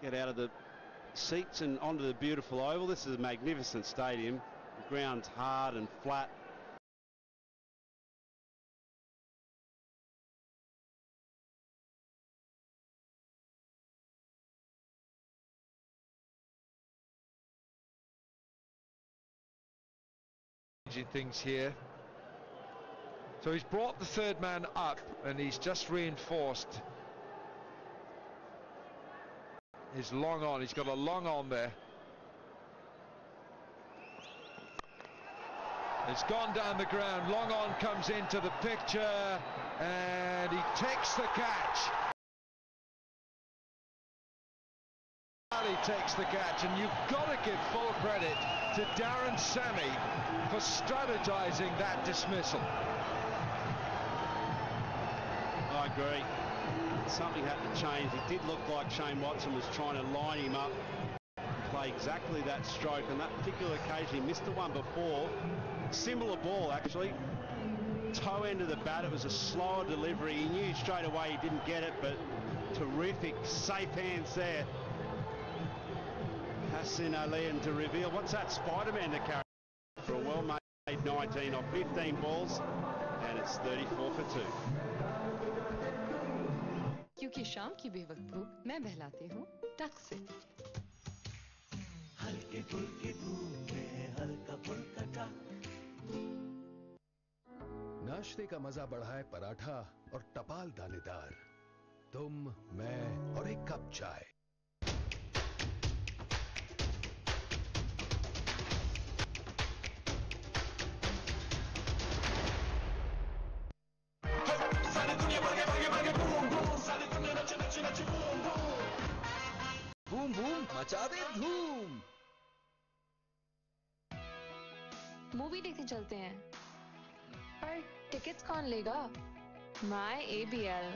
get out of the seats and onto the beautiful oval. This is a magnificent stadium. The ground's hard and flat. Things here. So he's brought the third man up and he's just reinforced his long on. He's got a long on there. It's gone down the ground. Long on comes into the picture and he takes the catch. He takes the catch, and you've got to give full credit to Darren Sammy for strategizing that dismissal. I agree. Something had to change. It did look like Shane Watson was trying to line him up, play exactly that stroke. On that particular occasion, he missed the one before. Similar ball, actually. Toe end of the bat. It was a slower delivery. He knew straight away he didn't get it, but terrific, safe hands there. Hassan Ali to reveal. What's that Spider-Man to carry for a well-made 19 off 15 balls, and it's 34 for 2. क्योंकि शाम की बेवक्त भूख मैं बहलाती हूँ टक से। हल्के फुल्के धूप में हल्का फुल्का टक। नाश्ते का मजा बढ़ाए पराठा और टपाल दानेदार। तुम, मैं और एक कप चाय। बूम बूम मचा दे धूम। मूवी देखने चलते हैं, पर टिकट्स कौन लेगा? MyABL।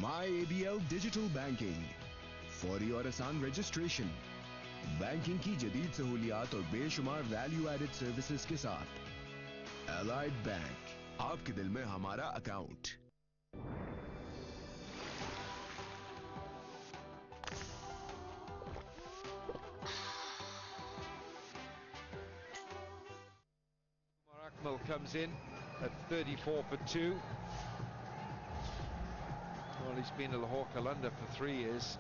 MyABL digital banking for your आसान रजिस्ट्रेशन। बैंकिंग की जदीद सहूलियात और बेशुमार वैल्यू एडेड सर्विसेज के साथ एलाइड बैंक, आपके दिल में हमारा account. Akmal comes in at 34 for 2. Well, he's been at Lahore Qalandar for 3 years,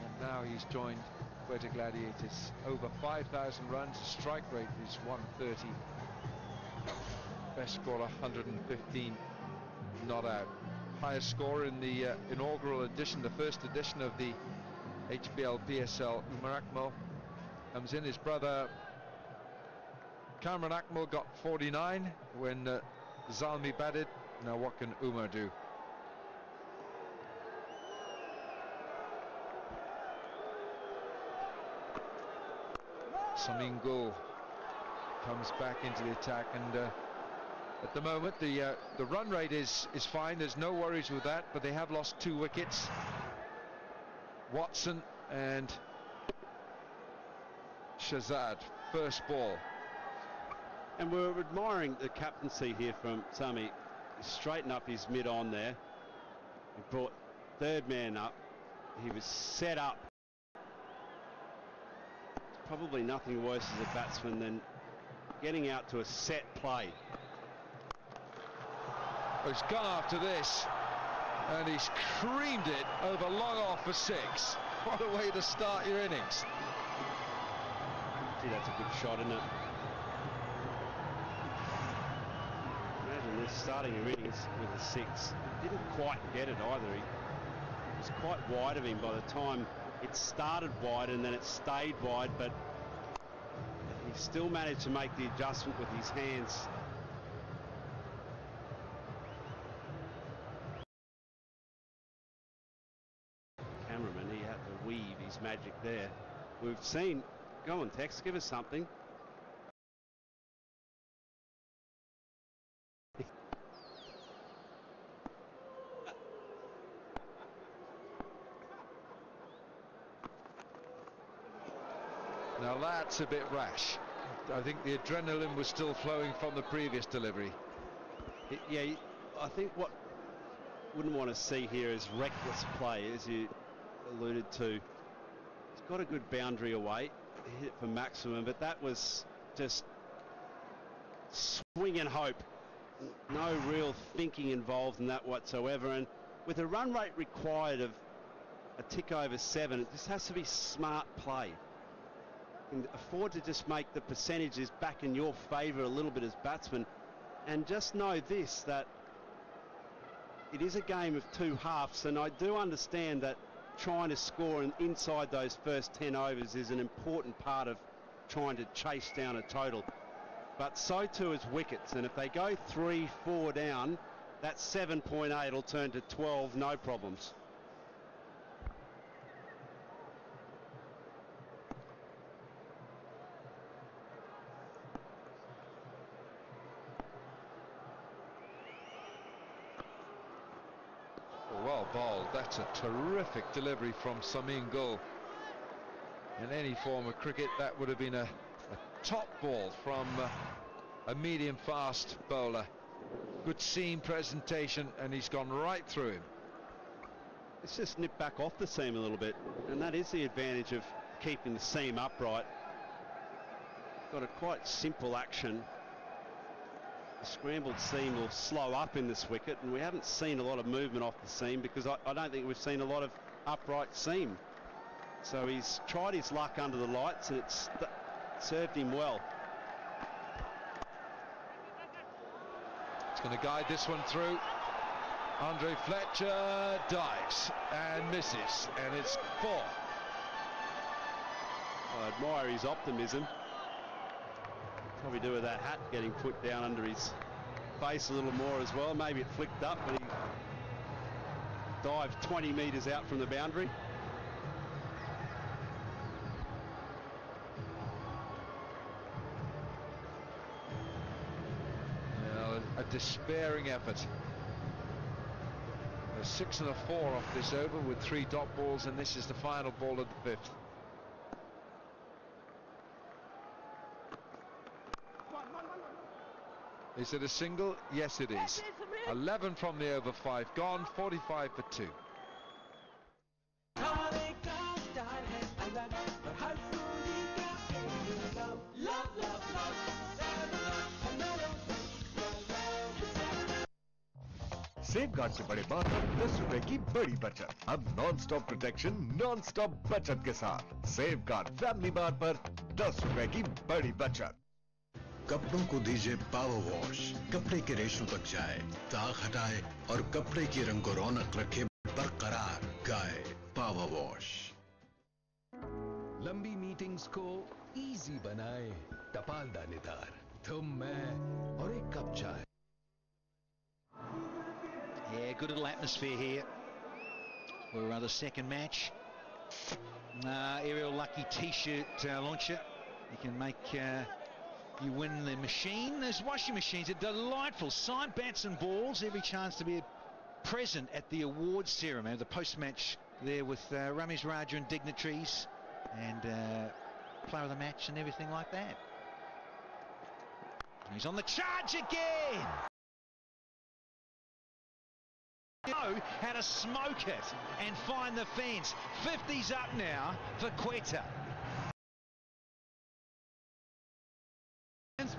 and now he's joined Quetta Gladiators. Over 5,000 runs, strike rate is 130. Best score 115 not out. Highest score in the inaugural edition, the first edition of the HBL PSL. Umar Akmal comes in. His brother Kamran Akmal got 49 when Zalmi batted. Now what can Umar do? Samin Gul comes back into the attack, and at the moment the run rate is fine. There's no worries with that, but they have lost 2 wickets. Watson and Shahzad, first ball. And we're admiring the captaincy here from Sami. Straighten up his mid-on there. He brought third man up. He was set up. Probably nothing worse as a batsman than getting out to a set play. Oh, he's gone after this, and he's creamed it over long off for 6. What a way to start your innings. Gee, that's a good shot, isn't it? Imagine this, starting your innings with a 6. Didn't quite get it either. He was quite wide of him by the time it started wide, and then it stayed wide, but he still managed to make the adjustment with his hands. Cameraman, he had to weave his magic there. We've seen, go on Tex, give us something. Now that's a bit rash. I think the adrenaline was still flowing from the previous delivery. Yeah, I think what wouldn't want to see here is reckless play, as you alluded to. He's got a good boundary away, he hit it for maximum, but that was just swing and hope. No real thinking involved in that whatsoever, and with a run rate required of a tick over 7, it just has to be smart play. You can afford to just make the percentages back in your favour a little bit as batsmen, and just know this, that it is a game of two halves, and I do understand that trying to score inside those first 10 overs is an important part of trying to chase down a total. But so too is wickets, and if they go 3-4 down, that 7.8 will turn to 12, no problems. Well bowled. That's a terrific delivery from Samin Gul. In any form of cricket, that would have been a top ball from a medium fast bowler. Good seam presentation, and he's gone right through him. It's just nipped back off the seam a little bit, and that is the advantage of keeping the seam upright. Got a quite simple action. The scrambled seam will slow up in this wicket, and we haven't seen a lot of movement off the seam because I don't think we've seen a lot of upright seam. So he's tried his luck under the lights, and it's served him well. He's going to guide this one through. Andre Fletcher dives and misses, and it's 4. I admire his optimism. Probably do with that hat getting put down under his face a little more as well. Maybe it flicked up when he dived 20 metres out from the boundary. A despairing effort. A 6 and a 4 off this over with 3 dot balls, and this is the final ball of the 5th. Is it a single? Yes, it is. 11 from the over 5 gone, 45 for 2. Safeguard से बड़े बात 10 रुपए की बड़ी बचत। अब non stop protection non stop बचत के साथ सेफगार्ड फैमिली बार पर 10 रुपए की बड़ी बचत। कपड़ों को दीजिए पावर वॉश, कपड़े के रेशों तक जाए, दाग हटाए और कपड़े की रंग को रौनक रखे बरकरार। गाय पावर वॉश। लंबी मीटिंग्स को इजी बनाए टपाल दानेदार, तुम मैं और एक कप चाय। Yeah, good little atmosphere here for the second match. Ariel Lucky T-shirt launcher. You can make you win the machine. Those washing machines are delightful. Signed bats and balls. Every chance to be present at the awards ceremony, the post-match there with Ramiz Raja and dignitaries and player of the match and everything like that. He's on the charge again. Know how to smoke it and find the fence. 50's up now for Quetta.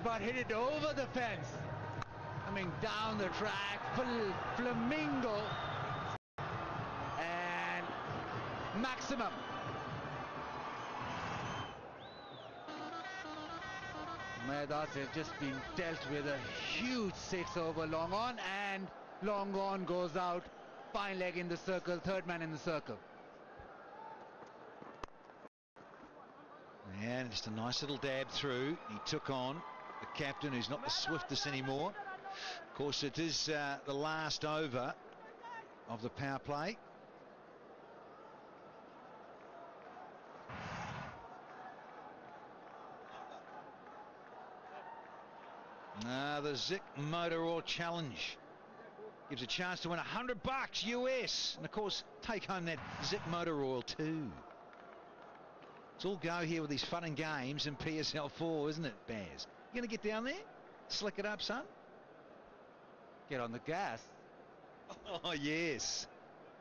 But hit it over the fence. Coming down the track, Flamingo and Maximum. Medas has just been dealt with a huge 6 over long on, and long on goes out. Fine leg in the circle, third man in the circle. And just a nice little dab through. He took on the captain, who's not the swiftest anymore. Of course, it is the last over of the power play. The Zik Motor Oil Challenge gives a chance to win $100 US, and of course take home that Zik Motor Oil too. It's all go here with these fun and games and PSL4, isn't it, Baz? You gonna get down there, slick it up, son? Get on the gas. Oh, yes.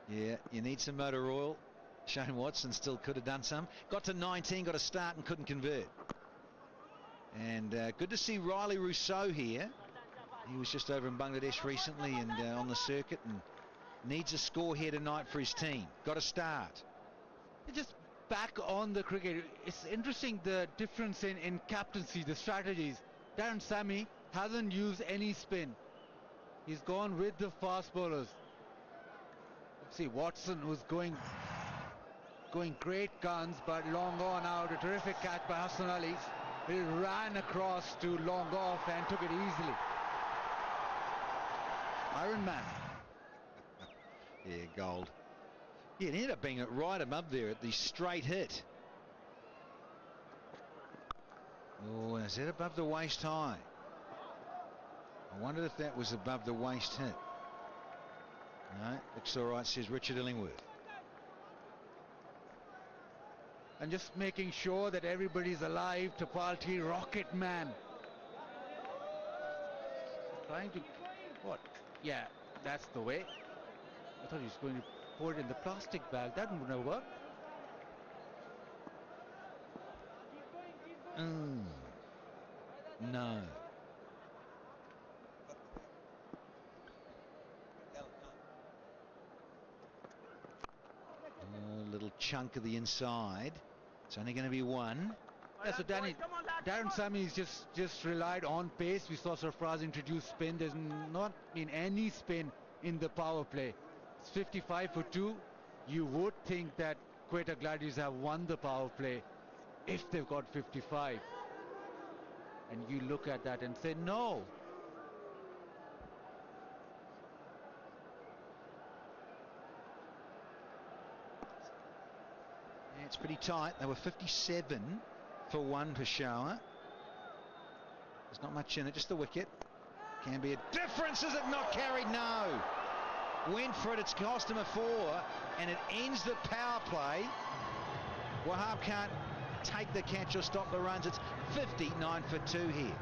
Yeah, you need some motor oil. Shane Watson still could have done some. Got to 19, got a start and couldn't convert. And good to see Riley Rousseau here. He was just over in Bangladesh recently and on the circuit and needs a score here tonight for his team. Got a start. Just back on the cricket, it's interesting the difference in captaincy, the strategies. Darren Sammy hasn't used any spin. He's gone with the fast bowlers. Let's see, Watson was going great guns, but long on out. A terrific catch by Hassan Ali. He ran across to long off and took it easily. Iron Man. Yeah, gold. Yeah, it ended up being right above there at the straight hit. Oh, is it above the waist high? I wondered if that was above the waist hit. No, looks all right, says Richard Illingworth. And just making sure that everybody's alive. Tapalti, Rocket Man. Trying to... What? Yeah, that's the way. I thought he was going to pour it in the plastic bag. That wouldn't have worked. No. A little chunk of the inside. It's only going to be one. Yeah, so Darren Sammy's just relied on pace. We saw Sarfraz introduce spin. There's not been any spin in the power play. It's 55 for 2. You would think that Quetta Gladiators have won the power play if they've got 55. And you look at that and say, no. Yeah, it's pretty tight. They were 57 for 1 Peshawar. There's not much in it, just the wicket. Can be a difference. Is it not carried? No. Went for it. It's cost him a 4, and it ends the power play. Wahab can't take the catch or stop the runs. It's 59 for 2 here.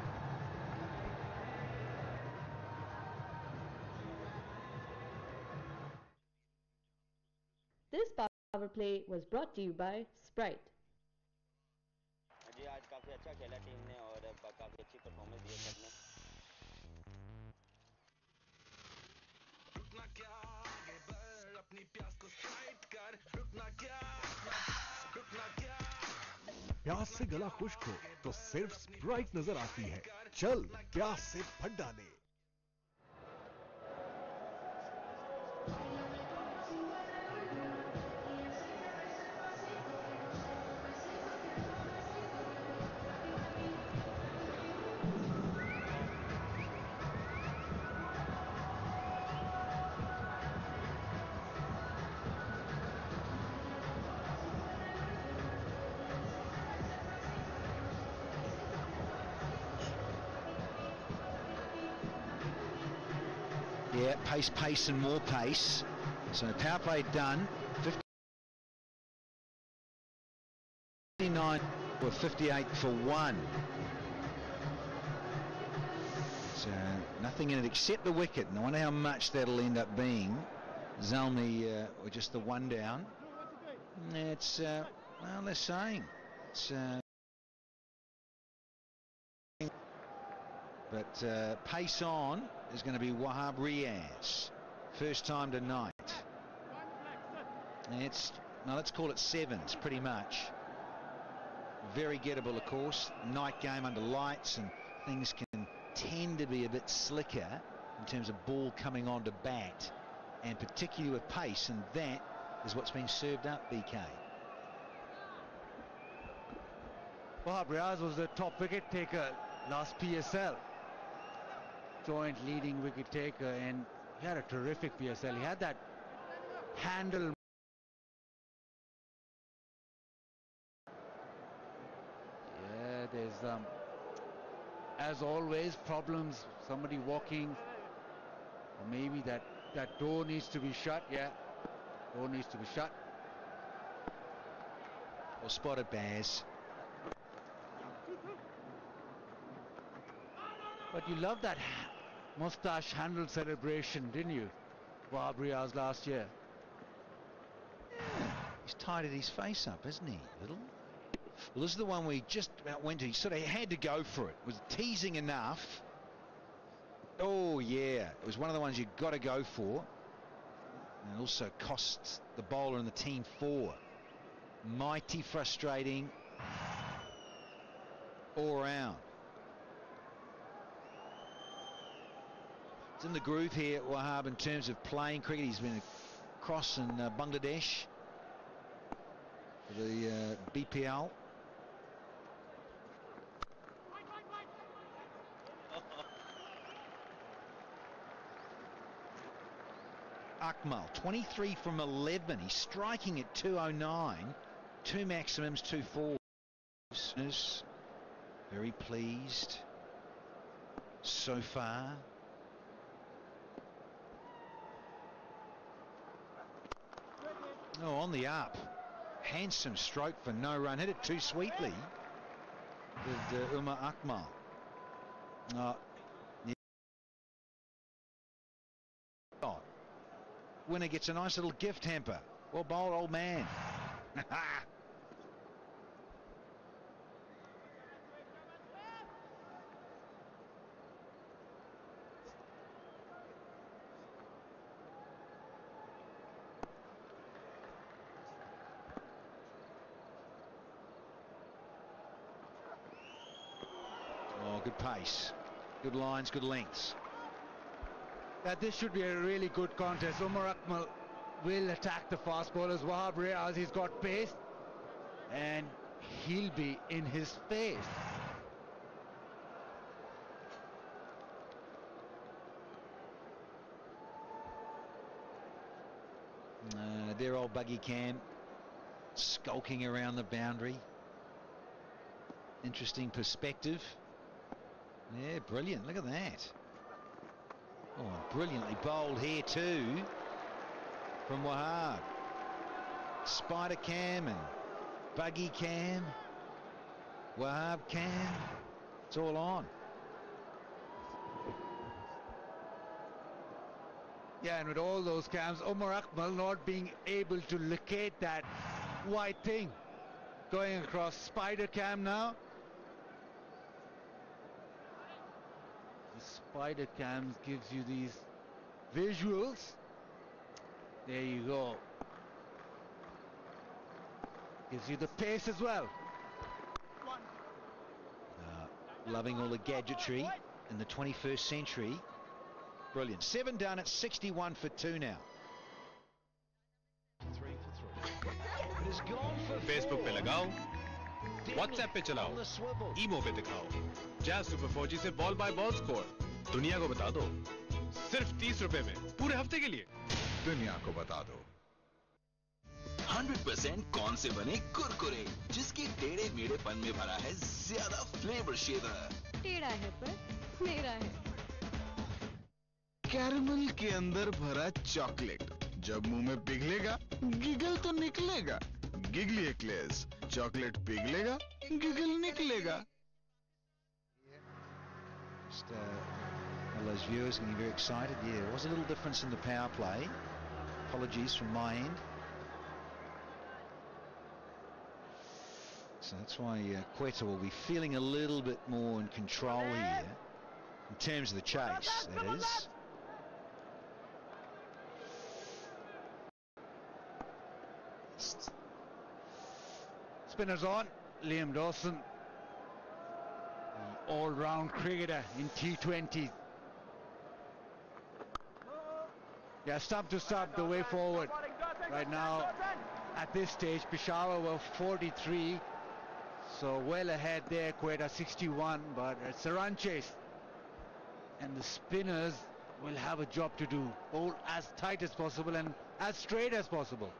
This power play was brought to you by Sprite. जी आज काफी अच्छा खेला team ने और काफी अच्छी performance दी है सबने रुकना क्या आगे बढ़ अपनी प्यास को स्प्राइट कर रुकना क्या प्यास से गला खुश्क हो तो सिर्फ स्प्राइट नजर आती है। चल प्यास से भर डाले। Yeah, pace, and more pace. So power play done. 59 or 58 for 1. So nothing in it except the wicket. And I wonder how much that'll end up being. Zalmi or just the 1 down. It's well, they're saying it's. But pace on is going to be Wahab Riaz. First time tonight. It's, now let's call it 7s pretty much. Very gettable, of course. Night game under lights and things can tend to be a bit slicker in terms of ball coming onto bat, and particularly with pace, and that is what's being served up, BK. Wahab Riaz was the top wicket taker last PSL. Joint leading wicket taker, and he had a terrific PSL. He had that handle. Yeah, there's as always problems. Somebody walking, or maybe that door needs to be shut. Yeah, door needs to be shut. Or spotted Baz. But you love that mustache handle celebration, didn't you? Wahab Riaz last year. Yeah, he's tidied his face up, hasn't he? Little. Well, this is the one we just about went to. He sort of had to go for it. Was teasing enough. Oh, yeah. It was one of the ones you've got to go for. And it also costs the bowler and the team 4. Mighty frustrating all round. It's in the groove here, Wahab, in terms of playing cricket. He's been across in Bangladesh for the BPL. Akmal, 23 from 11. He's striking at 209. 2 maximums, 2 fours. Very pleased so far. Oh, on the up. Handsome stroke for no run. Hit it too sweetly with Umar Akmal. Winner gets a nice little gift hamper. Well bowled, old man. Oh, good pace, good lines, good lengths. This should be a really good contest. Umar Akmal will attack the fast bowlers. Wahab Riaz, he's got pace and he'll be in his face. Their old buggy cam skulking around the boundary. Interesting perspective. Yeah, brilliant. Look at that. Oh, brilliantly bowled here too from Wahab. Spider cam and buggy cam, Wahab cam, it's all on. Yeah, and with all those cams, Umar Akmal not being able to locate that white thing. Going across spider cam now. The spider cams gives you these visuals. There you go. Gives you the pace as well. Loving all the gadgetry in the 21st century. Brilliant. 7 done at 61 for 2 now. 3 for 3. It has gone for Facebook पे लगाओ, WhatsApp पे चलाओ, ईमो पे दिखाओ. Jazz super 4G से ball by ball score दुनिया को बता दो. सिर्फ 30 रुपए में पूरे हफ्ते के लिए. दुनिया को बता दो. 100% कौन से बने कुरकुरे, जिसके टेढ़े मेढ़ेपन में भरा है ज्यादा फ्लेवर शेवर. टेढ़ा है पर मेरा है. कैरमल के अंदर भरा चॉकलेट, जब मुंह में पिघलेगा गिगल तो निकलेगा. गिगली एक्लेयर्स, चॉकलेट पिघलेगा गिगल निकलेगा. All those viewers getting very excited. Yeah, there was a little difference in the power play. Apologies from my end. So that's why Quetta will be feeling a little bit more in control here in terms of the chase, that is. Spinners on. Liam Dawson, the all-round cricketer in T20. Yeah, stump to stump, the way forward. Right now, at this stage, Peshawar were 43. So well ahead there, Quetta 61, but it's a run chase. And the spinners will have a job to do. Bowl as tight as possible and as straight as possible.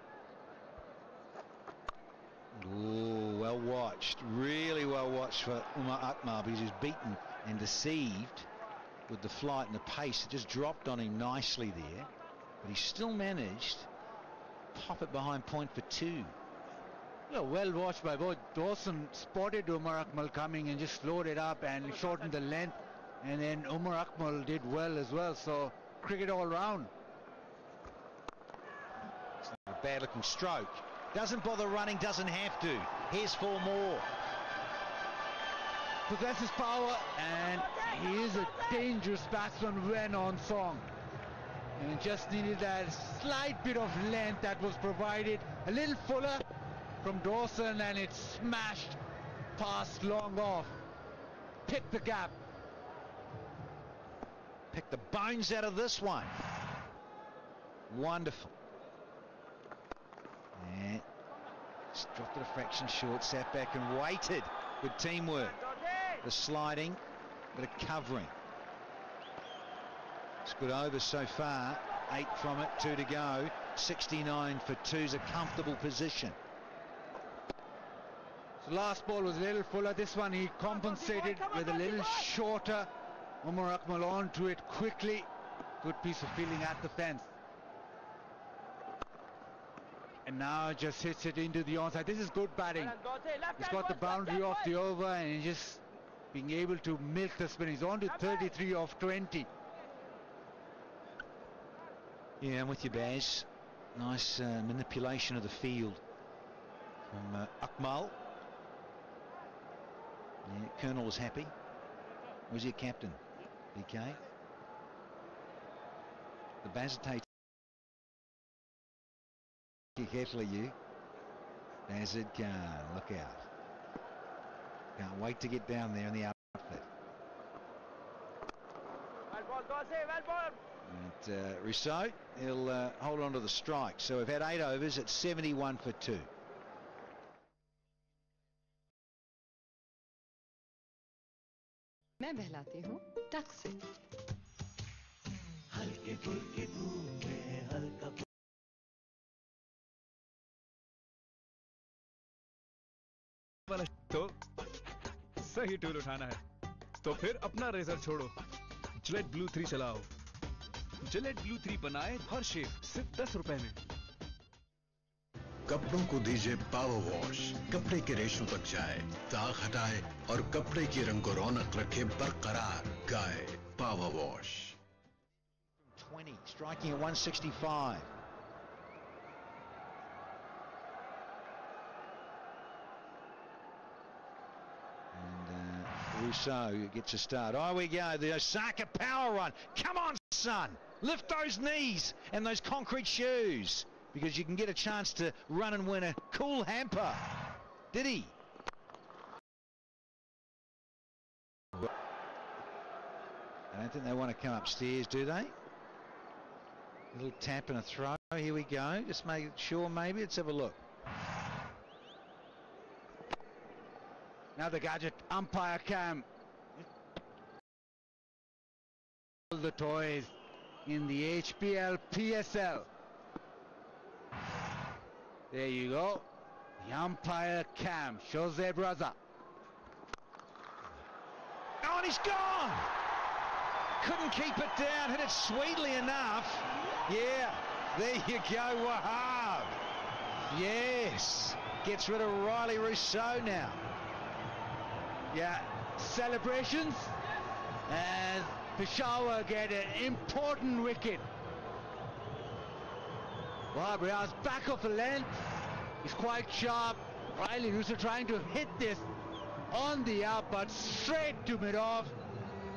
Oh, well watched, really well watched for Umar Akmal, because he was beaten and deceived with the flight and the pace. It just dropped on him nicely there, but he still managed to pop it behind point for 2. Yeah, well watched by both. Dawson spotted Umar Akmal coming and just slowed it up and shortened the length, and then Umar Akmal did well as well. So cricket all round. bad looking stroke. Doesn't bother running, doesn't have to. Here's 4 more. Possesses power, and he is a dangerous batsman when on song. And just needed that slight bit of length that was provided. A little fuller from Dawson, and it smashed past long off. Pick the gap. Pick the bones out of this one. Wonderful. And just dropped it a fraction short, sat back and waited. Good teamwork. The sliding, bit of covering. It's good over so far. 8 from it, 2 to go. 69 for 2's a comfortable position. So last ball was a little fuller. This one he compensated with a little shorter. Umar Akmal onto it quickly. Good piece of fielding at the fence. And now just hits it into the onside. This is good batting. He's got the boundary off the over, and he's just being able to milk the spin. He's on to 33 off 20. Yeah, I'm with you, Baz. Nice manipulation of the field from Akmal. Yeah, Colonel was happy. Was your captain, BK? The Bazate. Carefully, you. Bazid Khan, look out. Can't wait to get down there in the outfit. And Rousseau, he'll hold on to the strike. So we've had 8 overs at 71 for 2. मैं बहलाती हूँ टक से। हल्के फुल्के धूप में हल्का वाला तो सही टूल उठाना है तो फिर अपना रेजर छोड़ो, जिलेट ब्लू 3 चलाओ। जिलेट ब्लू 3 बनाए हर शेव सिर्फ 10 रुपए में। कपड़ों को दीजिए पावर वॉश, कपड़े के रेशों तक जाए, दाग हटाए और कपड़े की रंग को रौनक रखे बरकरार। गाय power wash. 20, striking at 165. And Rousseau gets a start. Oh, we go. The Osaka power run. Come on, son. Lift those knees and those concrete shoes, because you can get a chance to run and win a cool hamper. Did he? I don't think they want to come upstairs, do they? A little tap and a throw. Here we go. Just make sure maybe. Let's have a look. Now the gadget umpire cam. The toys in the HPL PSL. There you go. The umpire cam shows their brother. Oh, and he's gone! Couldn't keep it down, hit it sweetly enough. Yeah, there you go, Wahab. Yes, gets rid of Riley Rousseau now. Yeah, celebrations as Peshawar get an important wicket. Wahab Riaz back off the length. He's quite sharp. Riley Rousseau trying to hit this on the up, but straight to mid-off.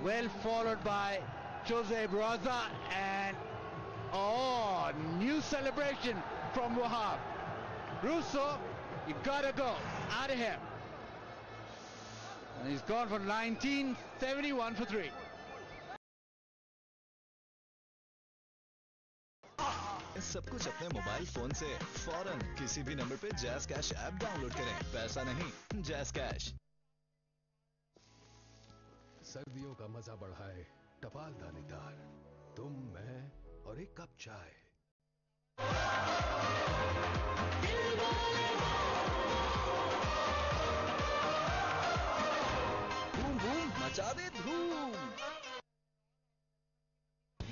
Well followed by Jose Braza, and oh, new celebration from Wahab. Rousseau, you gotta go out of here. And he's gone for 19, 71 for 3. सब कुछ अपने mobile phone से फौरन किसी भी number पे jazz cash app download करें। पैसा नहीं, जैज़ कैश। सर्दियों का मजा बढ़ाए टपालदानीदार, तुम, मैं और एक कप चाय। बूम बूम मचा दे धूम।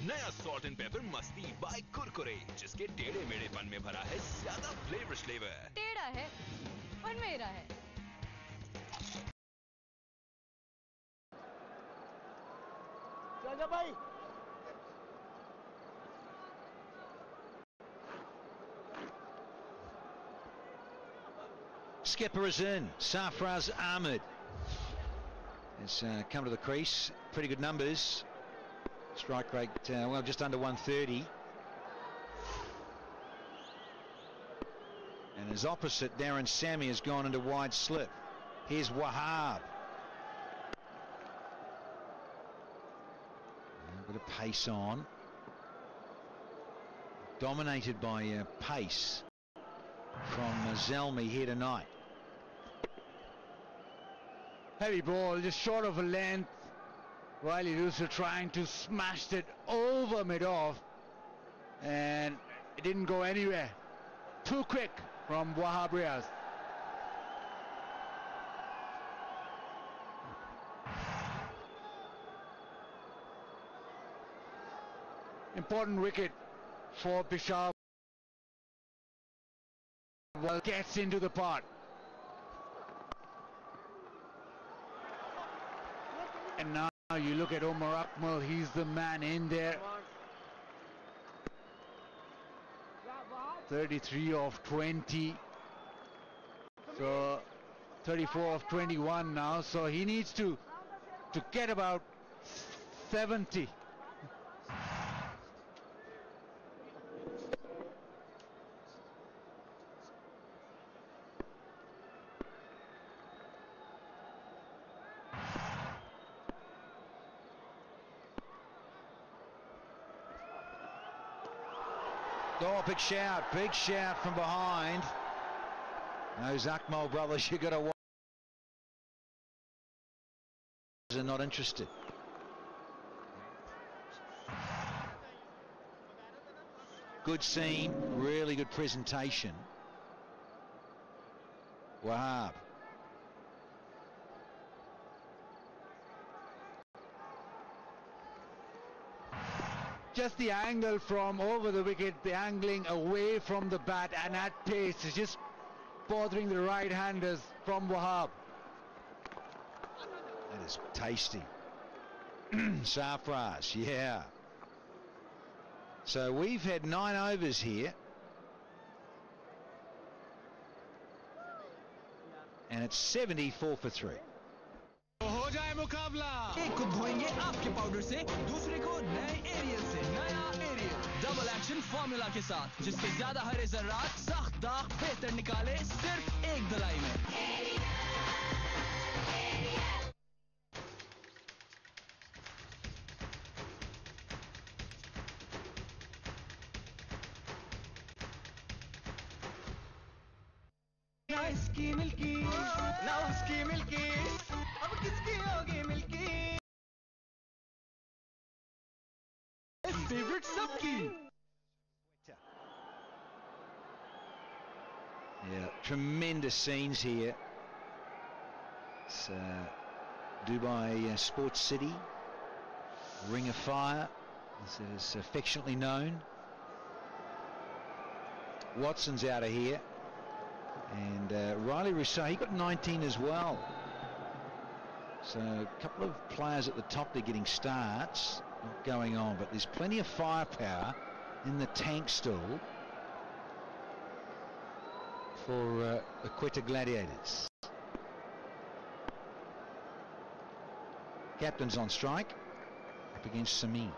नया सॉल्ट एंड पेपर मस्ती बाय कुरकुरे, जिसके टेढ़े मेढ़ेपन में भरा है ज्यादा फ्लेवर। टेढ़ा है और मेरा है। चल भाई। Skipper is in. Sarfraz Ahmed has come to the crease. Pretty good numbers. Strike rate, well, just under 130. And his opposite, Darren Sammy, has gone into wide slip. Here's Wahab. A bit of pace on. Dominated by pace from Zelmi here tonight. Heavy ball, just short of a length. Riley Rooster trying to smash it over mid-off, and it didn't go anywhere. Too quick from Wahab Riaz. Important wicket for Peshawar. Well, gets into the pot. And now you look at Omar Akmal, he's the man in there. 33 of 20. So 34 of 21 now. So he needs to get about 70. Oh, big shout from behind. Those Akmal brothers, you got to watch. They're not interested. Good seam, really good presentation. Wahab. Just the angle from over the wicket, the angling away from the bat, and at pace is just bothering the right-handers from Wahab. That is tasty. Sarfraz, yeah. So we've had 9 overs here. And it's 74 for 3. हो जाए मुकाबला एक को धोएंगे आपके powder से दूसरे को नए एरियल से नया एरियल डबल एक्शन फॉर्मूला के साथ जिससे ज्यादा हरे जर्रात सख्त दाग बेहतर निकाले सिर्फ एक धुलाई में ना इसकी मिल्की ना उसकी मिल्की अब किसकी होगी मिल्की फेवरेट सबकी Yeah, tremendous scenes here. It's Dubai Sports City, Ring of Fire, as it is affectionately known. Watson's out of here, and Riley Rousseau, he got 19 as well. So a couple of players at the top, they're getting starts, not going on, but there's plenty of firepower in the tank still for the Quetta Gladiators. Captain's on strike, up against Sami.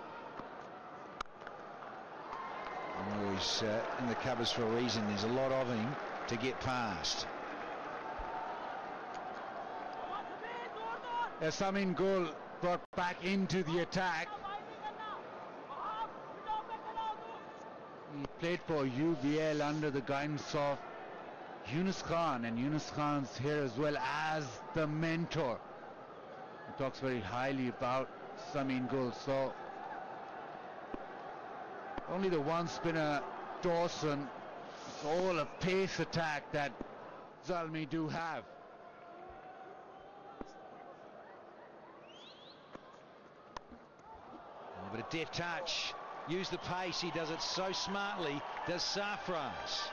Oh, he's in the covers for a reason. There's a lot of him to get past. Samin goal brought back into the attack. He played for UVL under the guidance of Yunus Khan, and Yunus Khan's here as well as the mentor. He talks very highly about Samin Gul. So only the one spinner, Dawson. It's all a pace attack that Zalmi do have. Oh, but a deft touch. Use the pace. He does it so smartly. Does Sarfraz.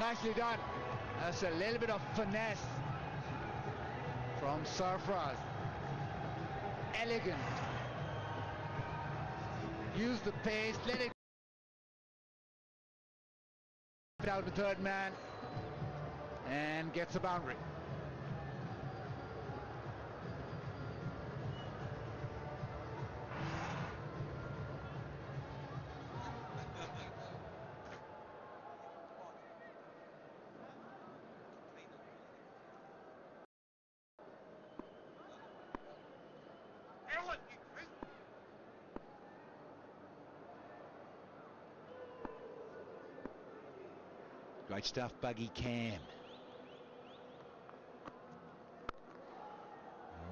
Nicely done. That's a little bit of finesse from Sarfraz. Elegant. Use the pace, let it out the third man. and gets a boundary. Great stuff, Buggy Cam.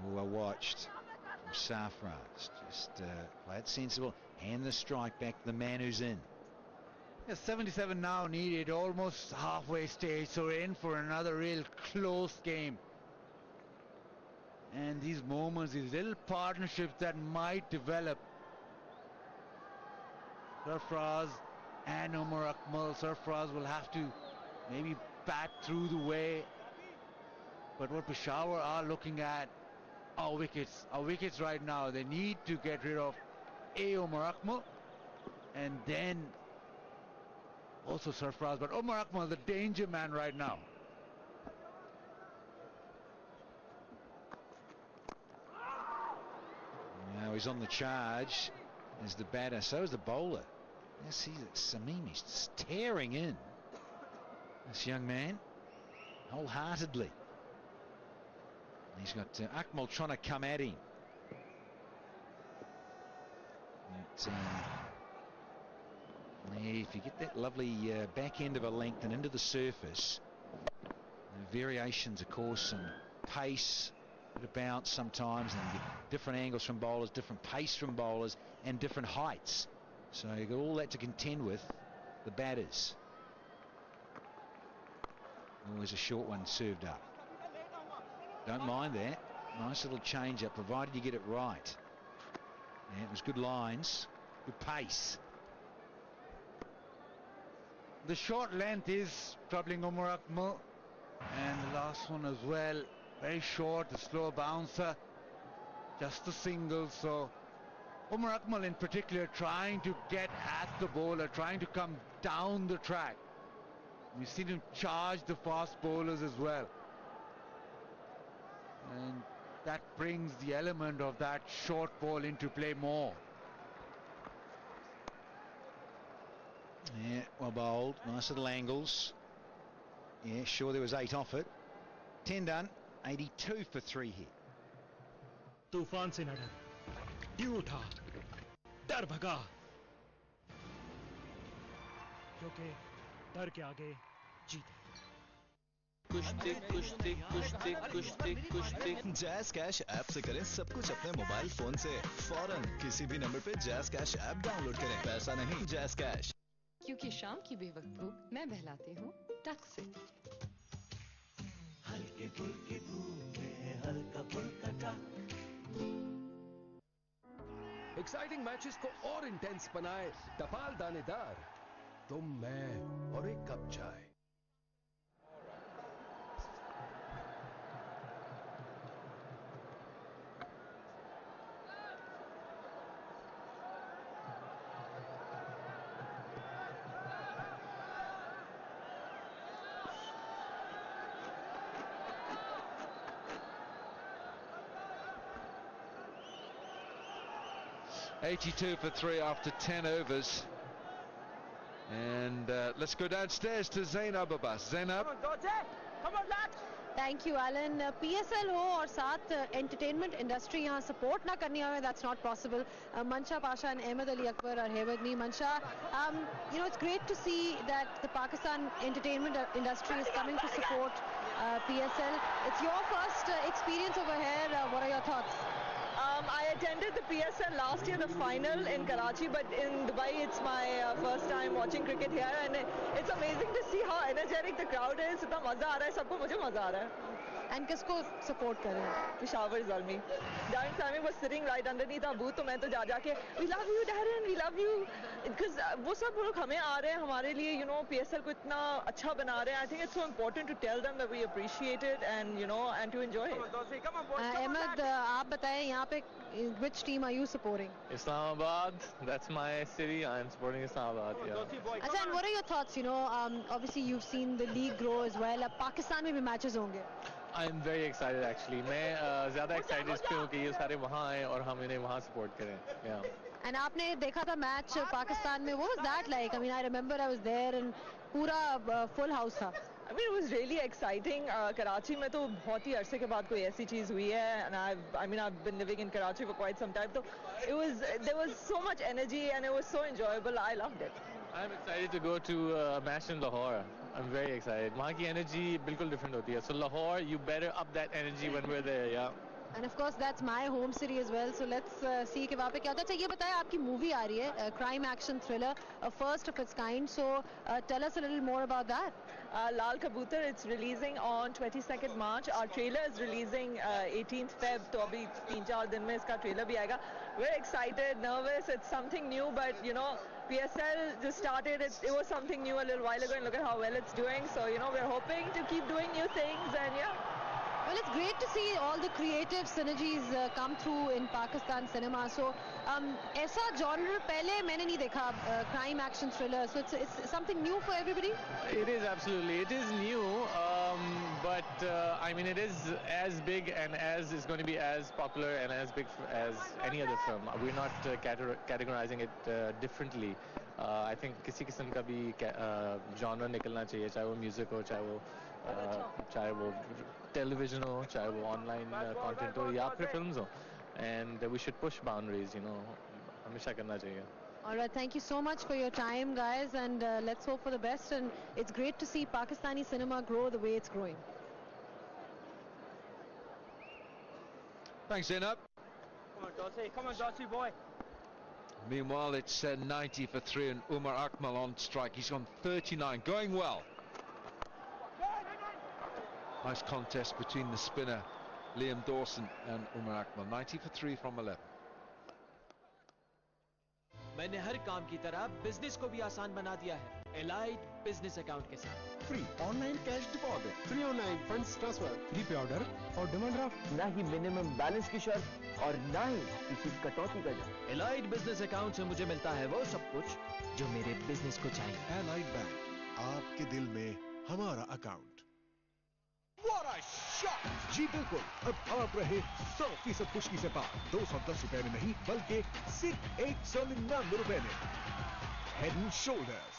Oh, well watched from Sarfraz. Just play it sensible. Hand the strike back to the man who's in. Yeah, 77 now needed, almost halfway stage, so we're in for another real close game. And these moments, these little partnerships that might develop. Sarfraz and Umar Akmal. Sarfraz will have to maybe bat through the way. But what Peshawar are looking at are wickets. Our wickets right now. They need to get rid of Umar Akmal and then also Sarfraz. But Umar Akmal, the danger man right now. Now he's on the charge as the batter. So is the bowler. Now see that Samim is tearing in. This young man, wholeheartedly. He's got Akmal trying to come at him. But, if you get that lovely back end of a length and into the surface, variations, of course, and pace, bit of bounce sometimes, and you get different angles from bowlers, different pace from bowlers, and different heights. So you've got all that to contend with, the batters. Always a short one served up. Don't mind that. Nice little change up, provided you get it right. Yeah, it was good lines, good pace. The short length is troubling Umar Akmal. And the last one as well. Very short, the slow bouncer. Just a single. So Umar Akmal in particular trying to get at the bowler, trying to come down the track. We've seen him charge the fast bowlers as well. And that brings the element of that short ball into play more. Yeah, well bowled. Nice little angles. Yeah, sure there was 8 off it. 10 done. 82 for 3 here. तूफान से न डर, दिल उठा, डर भगा, क्योंकि डर के आगे जीते। कुश्ती कुश्ती कुश्ती कुश्ती कुश्ती। जैज़ कैश ऐप से करें सब कुछ अपने मोबाइल फोन से फौरन किसी भी नंबर पे जैज़ कैश ऐप डाउनलोड करें। पैसा नहीं, जैज़ कैश। क्योंकि शाम की बेवक्त भूख मैं बहलाती हूँ टक से। हल्के फुल्के भूख में हल्का फुल्का टक। एक्साइटिंग मैचेस को और इंटेंस बनाए टपाल दानेदार, तुम, मैं और एक कप चाय। $82 for 3 after 10 overs. And let's go downstairs to Zainab Abbas. Zainab. Thank you, Alan. PSL हो और साथ entertainment industry यहाँ support ना करनी हमें, that's not possible. Mansha Pasha and Ahmed Ali Akbar are here with me. Mansha, you know, it's great to see that the Pakistan entertainment industry is coming to support PSL. It's your first experience over here. What are your thoughts? I attended the PSL last year, the final in Karachi, but in Dubai it's my first time watching cricket here, and it's amazing to see how energetic the crowd is. इतना मजा आ रहा है सबको, मुझे मजा आ रहा है. and किसको support कर रहे हैं? Peshawar Zalmi. Darren Sammy was sitting right underneath our booth, तो मैं तो जा के we love you Darren, we love you, because वो सब लोग हमें आ रहे हैं हमारे लिए, you know, PSL को इतना अच्छा बना रहे हैं. I think it's so important to tell them that we appreciate it and you know and to enjoy it. Ahmed, आप बताएं यहाँ पे which team are you supporting? Islamabad, that's my city. I'm supporting Islamabad. Yeah. अच्छा, and what are your thoughts? You know, obviously you've seen the league grow as well. अब पाकिस्तान में भी matches होंगे. I'm very excited actually. मैं ज़्यादा excited इस पे हूँ कि ये सारे वहाँ आए और हम इन्हें वहाँ support करें. Yeah. And आपने देखा था match पाकिस्तान में. What was that like? I mean, I remember I was there and पूरा full house था. I mean, it was really exciting. Karachi में तो बहुत ही अरसे के बाद कोई ऐसी चीज़ हुई है, and I've been living in Karachi for quite some time. So there was so much energy and it was so enjoyable. I loved it. I'm excited to go to a match in Lahore. I'm very excited. वहाँ की energy बिल्कुल different होती है. So Lahore, you better up that energy when we're there. Yeah. And of course that's my home city as well. So let's see कि वहाँ पे क्या होता है. अच्छा, ये बताएं, आपकी movie आ रही है, crime action thriller, a first of its kind. So tell us a little more about that. Lal Kabutar, it's releasing on 22nd March. Our trailer is releasing 18th Feb. तो अभी 3-4 दिन में इसका trailer भी आएगा. We're excited, nervous. It's something new, but you know, PSL just started. It was something new a little while ago, and look at how well it's doing. So you know, we're hoping to keep doing new things, and yeah. Well, it's great to see all the creative synergies come through in Pakistan cinema. So, ऐसा genre पहले मैंने नहीं देखा, crime action thriller. So it's something new for everybody. It is absolutely. It is new, but I mean, it is as big and is going to be as popular and as big as any other film. We're not categorizing it differently. I think किसी किस्म का भी genre निकलना चाहिए, चाहे वो music हो, चाहे वो television हो, चाहे वो online content हो, या फिर films हो, and we should push boundaries, you know, हमेशा करना चाहिए. All right, thank you so much for your time, guys, and let's hope for the best. And it's great to see Pakistani cinema grow the way it's growing. Thanks, Zainab. Come on, Dossie boy. Meanwhile, it's 90 for 3 and Umar Akmal on strike. He's on 39, going well. Nice contest between the spinner Liam Dawson and Umar Akmal. 90 for 3 from 11. मैंने हर काम की तरह business को भी आसान बना दिया है एलाइड बिजनेस अकाउंट के साथ. Free online cash deposit, free online funds transfer, free पे ऑर्डर और डिमांड ड्राफ्ट, ना ही मिनिमम बैलेंस की शर्त और ना ही किसी कटौती का डर. एलाइड बिजनेस अकाउंट से मुझे मिलता है वो सब कुछ जो मेरे बिजनेस को चाहिए. एलाइड बैंक, आपके दिल में हमारा अकाउंट. What a shot! जी बिल्कुल, अब आप रहे 100% खुशकी से पार. 210 रुपए में नहीं, बल्कि सिर्फ 199 रुपए में. Head and Shoulders.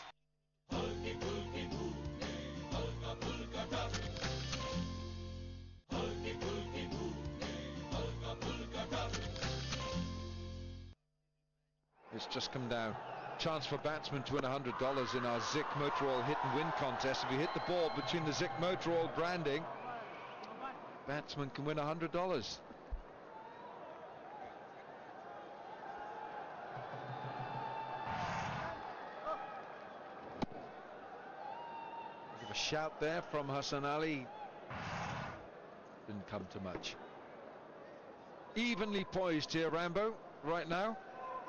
It's just come down. Chance for batsmen to win $100 in our Zik Motorol hit and win contest. If you hit the ball between the Zik Motorol branding, batsman can win $100. Give a shout there from Hassan Ali. Didn't come to much. Evenly poised here, Rambo, right now.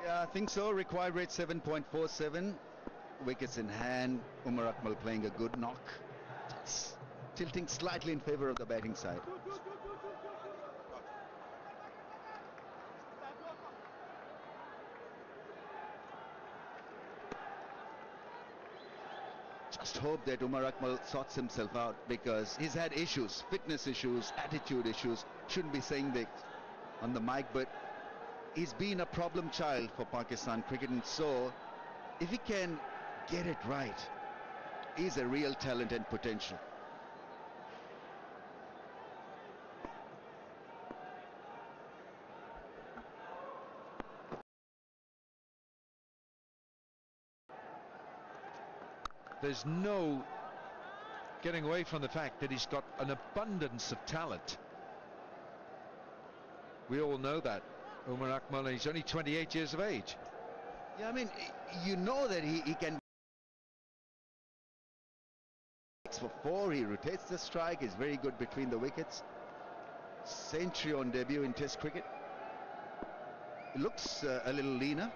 Yeah, I think so. Required rate 7.47. Wickets in hand. Umar Akmal playing a good knock. Tilting slightly in favor of the batting side. Just hope that Umar Akmal sorts himself out, because he's had issues, fitness issues, attitude issues. Shouldn't be saying that on the mic, but he's been a problem child for Pakistan cricket, and so if he can get it right, he's a real talent and potential. There's no getting away from the fact that he's got an abundance of talent. We all know that. Umar Akmal, he's only 28 years of age. Yeah, I mean, you know that he can for 4. He rotates the strike. He's very good between the wickets. Century on debut in Test cricket. He looks a little leaner.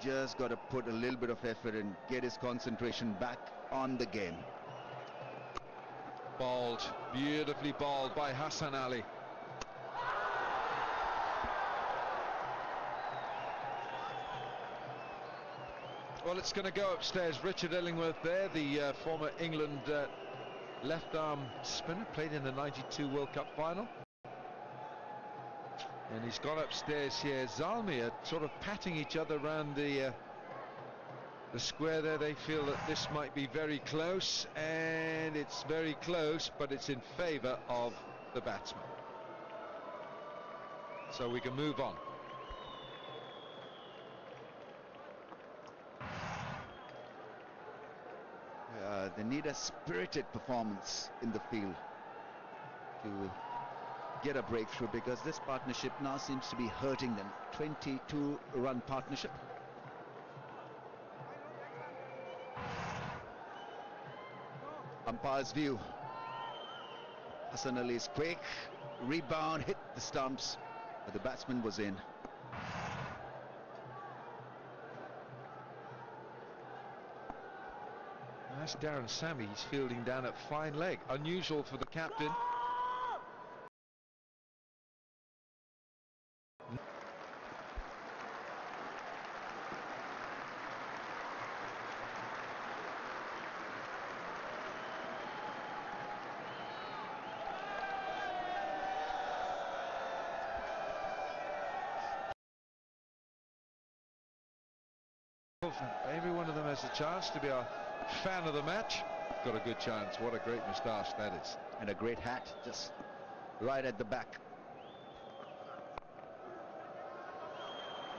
Just got to put a little bit of effort and get his concentration back on the game. Bowled, beautifully bowled by Hassan Ali. Well, it's going to go upstairs. Richard Illingworth there, the former England left arm spinner, played in the '92 World Cup final. And he's gone upstairs here. Zalmi are sort of patting each other around the square there. They feel that this might be very close, and it's very close, but it's in favour of the batsman. So we can move on. They need a spirited performance in the field to get a breakthrough, because this partnership now seems to be hurting them. 22-run partnership. Umpire's view. Hassan Ali is quick. Rebound, hit the stumps, but the batsman was in. That's Darren Sammy. He's fielding down at fine leg. Unusual for the captain. Every one of them has a chance to be a fan of the match. Got a good chance. What a great moustache that is. And a great hat, just right at the back.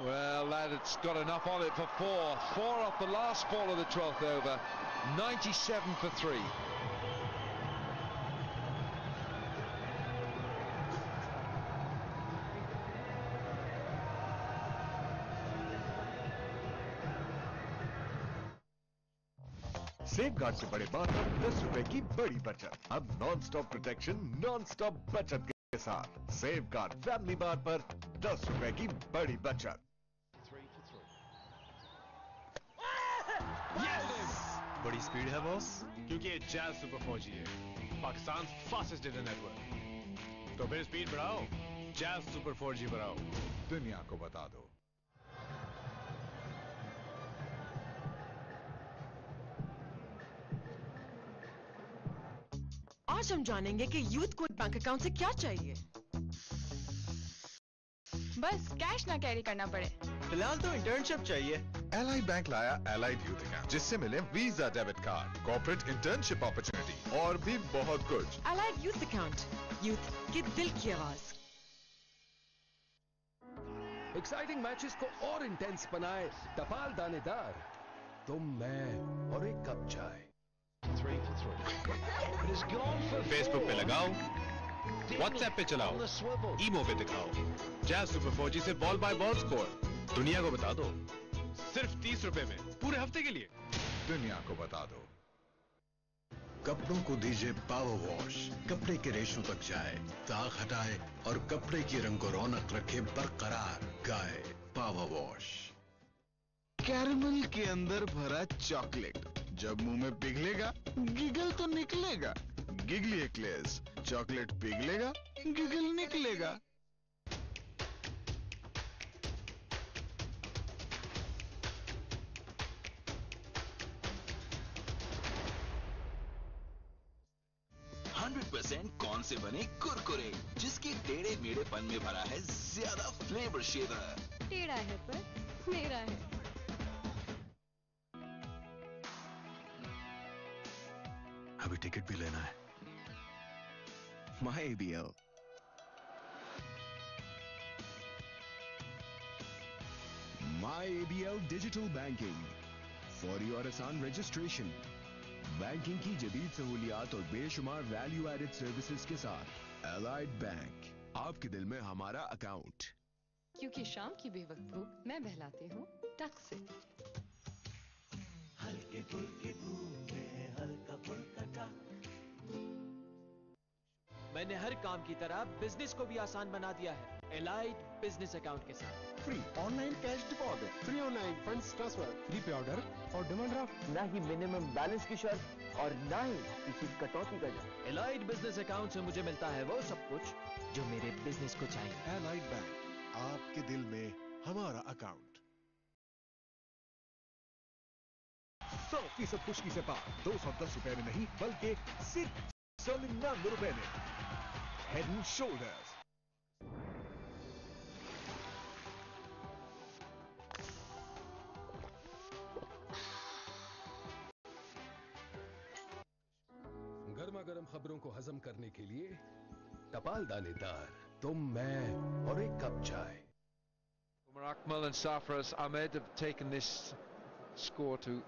Well, that's got enough on it for 4. 4 off the last ball of the 12th over. 97 for 3. Safeguard से बड़े बात अब 10 रुपए की बड़ी बचत। अब non stop protection non stop बचत के साथ सेफगार्ड फैमिली बार पर 10 रुपए की बड़ी बचत। बड़ी स्पीड है बॉस, क्योंकि ये जैज सुपर 4G है, पाकिस्तान फास्टेस्ट डेटा नेटवर्क। तो फिर स्पीड बढ़ाओ, जैज सुपर 4G बढ़ाओ, दुनिया को बता दो। आज हम जानेंगे कि यूथ को बैंक अकाउंट से क्या चाहिए। बस कैश ना कैरी करना पड़े। फिलहाल तो इंटर्नशिप चाहिए। एलाइड बैंक लाया एलाइड यूथ अकाउंट, जिससे मिले visa debit card, corporate internship opportunity और भी बहुत कुछ। एलाइड यूथ अकाउंट, यूथ के दिल की आवाज। एक्साइटिंग मैचेस को और इंटेंस बनाए टपाल दानेदार, तुम, मैं और एक कप चाय। फेसबुक पे लगाओ, व्हाट्सएप पे चलाओ, ईमो पे दिखाओ। जैज सुपर 4G से बॉल बाय बॉल स्कोर दुनिया को बता दो, सिर्फ 30 रुपए में पूरे हफ्ते के लिए। दुनिया को बता दो। कपड़ों को दीजिए पावर वॉश, कपड़े के रेशों तक जाए, दाग हटाए और कपड़े की रंग को रौनक रखे बरकरार। गाय पावर वॉश। कैरमल के अंदर भरा चॉकलेट जब मुंह में पिघलेगा गिगल तो निकलेगा। गिगली एक्लेयर्स, चॉकलेट पिघलेगा गिगल निकलेगा। कौन से बने कुरकुरे, जिसके टेढ़े मेढ़ेपन में भरा है ज्यादा फ्लेवर शेवर। टेढ़ा है पर मेरा है। अभी टिकट भी लेना है। MyABL। MyABL digital banking for your आसान रजिस्ट्रेशन। बैंकिंग की जदीद सहूलियात और बेशुमार वैल्यू एडेड सर्विसेज के साथ एलाइड बैंक, आपके दिल में हमारा अकाउंट। क्योंकि शाम की बेवक्त भूख मैं बहलाती हूँ टक से। मैंने हर काम की तरह बिजनेस को भी आसान बना दिया है एलाइड बिजनेस अकाउंट के साथ। Free online cash deposit, free online funds transfer, free पे ऑर्डर और डिमांड ड्राफ्ट। ना ही मिनिमम बैलेंस की शर्त और ना ही किसी कटौती का डर। एलाइड बिजनेस अकाउंट से मुझे मिलता है वो सब कुछ जो मेरे बिजनेस को चाहिए। एलाइड बैंक, आपके दिल में हमारा अकाउंट। 100% खुशकी से पार 210 रुपए में नहीं बल्कि सिर्फ 99 रुपए में। Head and shoulders. गर्मा गर्म खबरों को हजम करने के लिए टपाल दानेदार, तुम, मैं और एक कप चाय। Umar Akmal and Sarfaraz Ahmed have taken this score to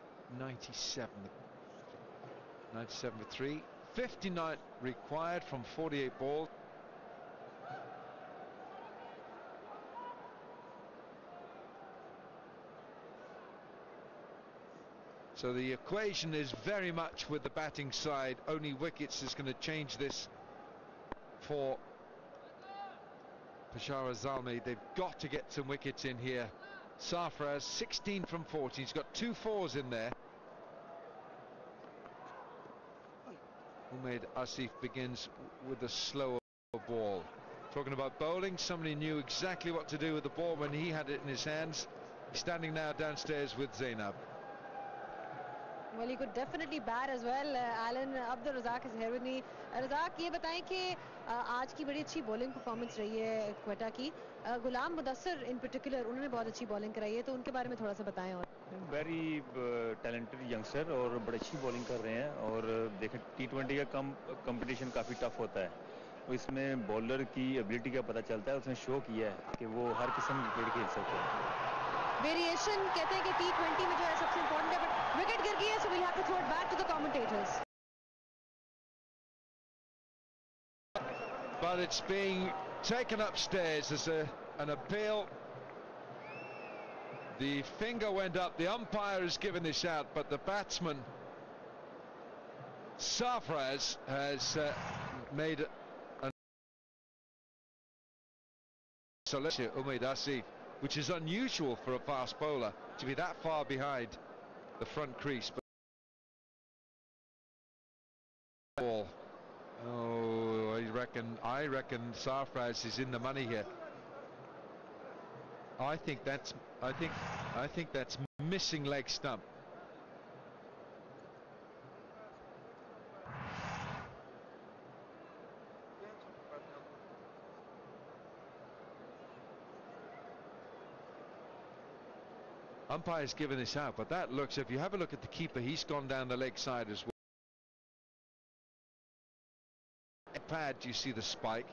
97. 97 for 3. 59 required from 48 balls. So the equation is very much with the batting side. Only wickets is going to change this for Peshawar Zalmi. They've got to get some wickets in here. Sarfaraz 16 from 14. He's got 2 fours in there. Umaid Asif begins with a slower ball. Talking about bowling, somebody knew exactly what to do with the ball when he had it in his hands. He's standing now downstairs with Zainab. Well, he could definitely bat as well. Alan Abdul Razak is here with me. Razak, ये बताएं कि आज की बड़ी अच्छी bowling performance रही है क्वेटा की. गुलाम मुदस्सर इन पर्टिकुलर उन्होंने बहुत अच्छी बॉलिंग कराई है, तो उनके बारे में थोड़ा सा बताएं. और वेरी टैलेंटेड यंगस्टर और बड़ी अच्छी बॉलिंग कर रहे हैं. और देखें T20 का कंपटीशन काफ़ी टफ होता है, तो इसमें बॉलर की एबिलिटी का पता चलता है. उसने शो किया है कि वो हर किस्म की क्रिकेट खेल सकते हैं. वेरिएशन कहते हैं कि T20 में जो है सबसे इंपॉर्टेंट है, बट विकेट गिर गई है, so we'll have to throw it back to the commentators. But it's being taken upstairs as an appeal. The finger went up, the umpire has given this out, but the batsman Sarfaraz has made an selection. Umaid Asif, which is unusual for a fast bowler to be that far behind the front crease. Ball. Oh, I reckon Sarfaraz is in the money here. I think that's missing leg stump. Umpire's given this out, but that looks, if you have a look at the keeper, he's gone down the leg side as well. Pad, you see the spike.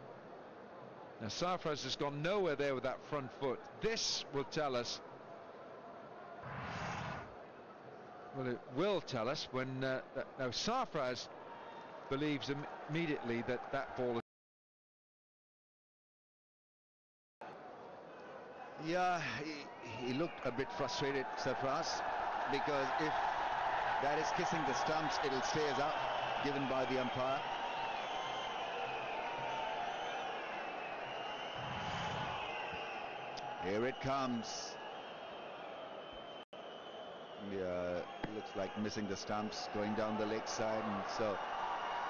Now Sarfaraz has gone nowhere there with that front foot. This will tell us, well, it will tell us when now Sarfaraz believes immediately that that ball is. Yeah, he looked a bit frustrated, Sarfaraz, because if that is kissing the stumps, it'll stay as out, given by the umpire. Here it comes. Yeah, looks like missing the stumps, going down the leg side, and so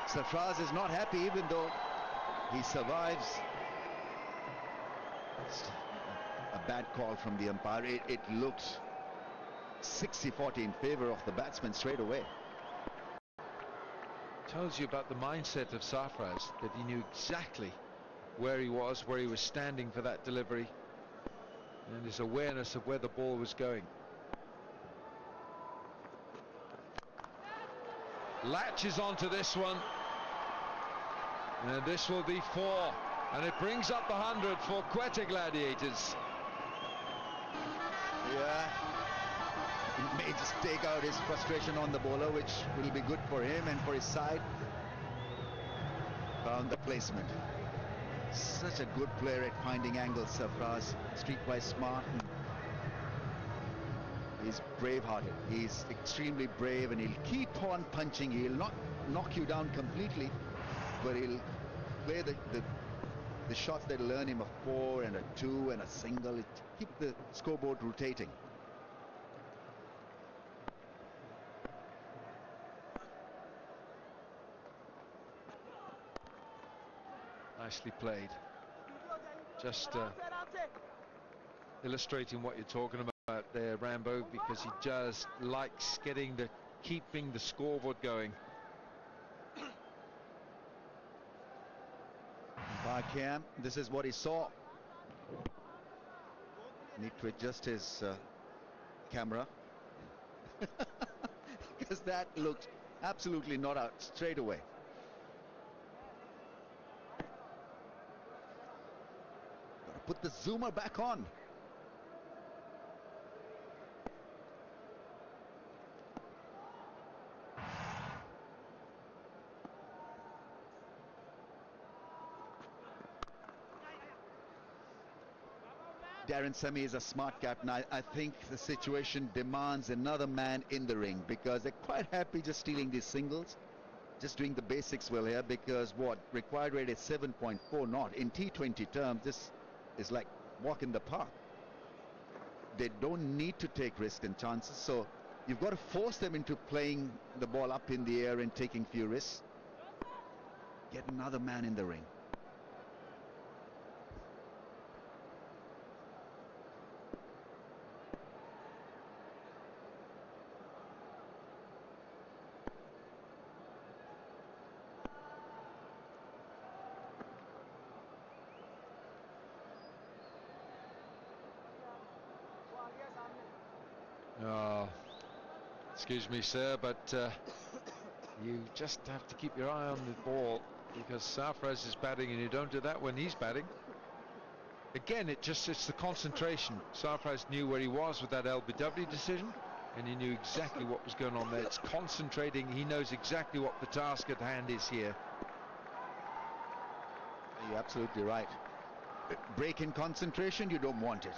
Sarfaraz is not happy, even though he survives. It's a bad call from the umpire. It looked 60-40 in favor of the batsman straight away. Tells you about the mindset of Sarfaraz, that he knew exactly where he was standing for that delivery, and his awareness of where the ball was going. Latches onto this one, and this will be 4, and it brings up the 100 for Quetta Gladiators. Yeah, he may just take out his frustration on the bowler, which will be good for him and for his side. Found the placement. Such a good player at finding angles, Sarfaraz. Streetwise smart. He's brave-hearted. He's extremely brave, and he'll keep on punching. He'll not knock you down completely, but he'll play the shots that learn him, a 4 and a 2 and a single. It keep the scoreboard rotating. Nicely played. Just illustrating what you're talking about there, Rambo, because he just likes keeping the scoreboard going. By Cam, this is what he saw. Need to adjust his camera because that looked absolutely not out straight away. Gotta put the zoomer back on. Darren Semi is a smart captain. I think the situation demands another man in the ring, because they're quite happy just stealing these singles, just doing the basics well here, because what required rate is 7.4 knot. In T20 terms, this is like walk in the park. They don't need to take risks and chances, so you've got to force them into playing the ball up in the air and taking few risks. Get another man in the ring. Oh, excuse me, sir, but you just have to keep your eye on the ball, because Sarfraz is batting and you don't do that when he's batting. Again, it's the concentration. Sarfraz knew where he was with that LBW decision, and he knew exactly what was going on there. It's concentrating. He knows exactly what the task at hand is here. You're absolutely right. Break in concentration, you don't want it.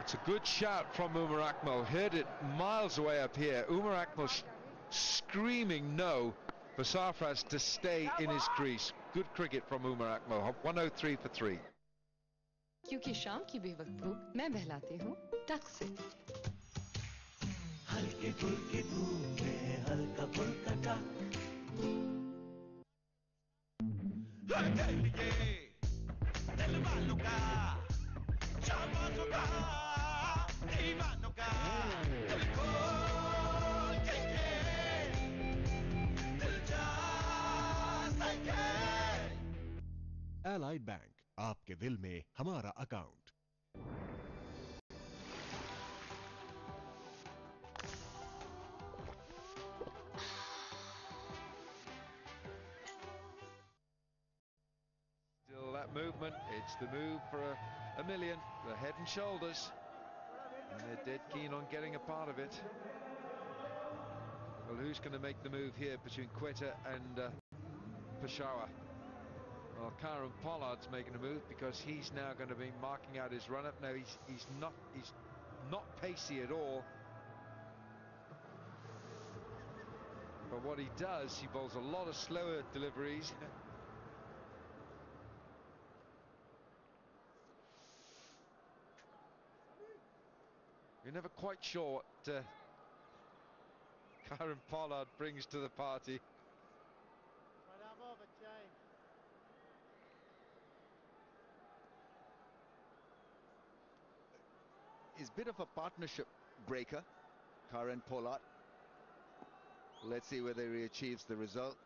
It's a good shout from Umar Akmal. Heard it miles away up here. Umar Akmal screaming no for Sarfraz to stay in his crease. Good cricket from Umar Akmal. 103 for 3. क्योंकि शाम की बेवक्त भूख मैं बहलाती हूँ टक से। हल्के फुल्के धूप में हल्का फुल्का टक। दिल वालों का शाबाशों का दीवानों का दिल खोल के दिल जा सके। Allied Bank, आपके दिल में हमारा account. Still that movement, it's the move for a million, the head and shoulders, and they're dead keen on getting a part of it. Well, who's going to make the move here between Quetta and Peshawar? Well, Karen Pollard's making a move, because he's now going to be marking out his run-up. Now he's not pacey at all, but what he does, he bowls a lot of slower deliveries. You're never quite sure what Karen Pollard brings to the party. He's a bit of a partnership breaker, Karen Pollard. Let's see whether he achieves the result.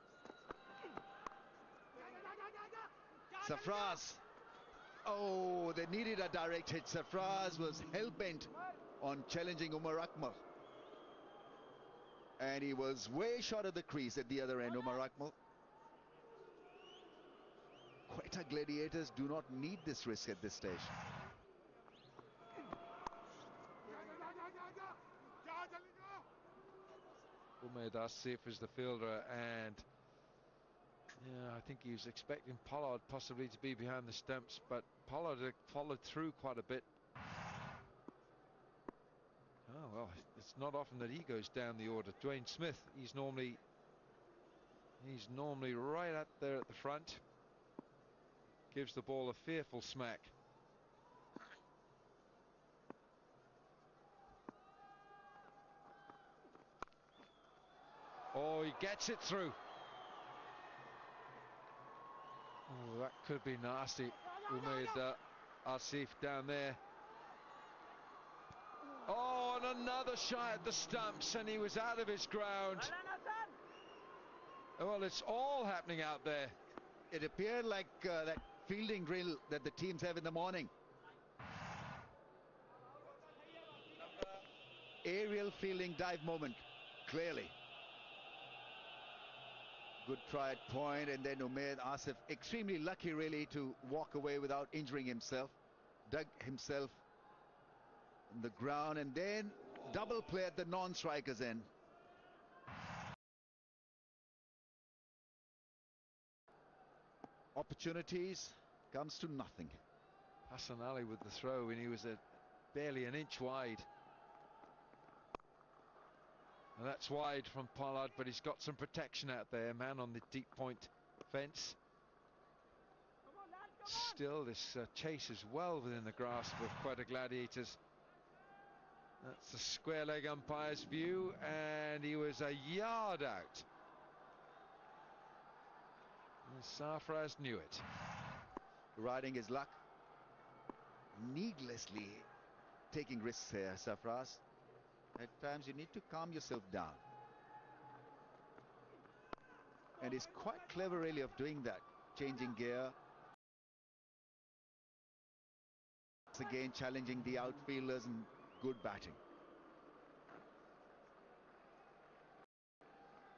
Sarfraz. Oh, they needed a direct hit. Sarfraz was hell-bent on challenging Umar Akmal. And he was way short of the crease at the other end, Umar Akmal. Quetta Gladiators do not need this risk at this stage. Umayyad Asif is the fielder, and yeah, I think he was expecting Pollard possibly to be behind the stumps, but Pollard had followed through quite a bit. Oh well, it's not often that he goes down the order. Dwayne Smith, he's normally right up there at the front. Gives the ball a fearful smack. Oh, he gets it through. Oh, that could be nasty. Umaid Asif down there. Oh, and another shy at the stumps, and he was out of his ground. Well, it's all happening out there. It appeared like that fielding drill that the teams have in the morning. Aerial fielding dive moment, clearly. Good try at point, and then Umaid Asif, extremely lucky really to walk away without injuring himself. Dug himself on the ground, and then double play at the non-strikers end. Opportunities comes to nothing. Hassan Ali with the throw, and he was barely an inch wide. And that's wide from Pollard, but he's got some protection out there. Man on the deep point fence. Still, this chase is well within the grasp of Quetta Gladiators. That's the square leg umpire's view, and he was a yard out. And Sarfraz knew it. Riding his luck. Needlessly taking risks here, Sarfraz. At times you need to calm yourself down. And he's quite clever really of doing that. Changing gear. Once again challenging the outfielders, and good batting.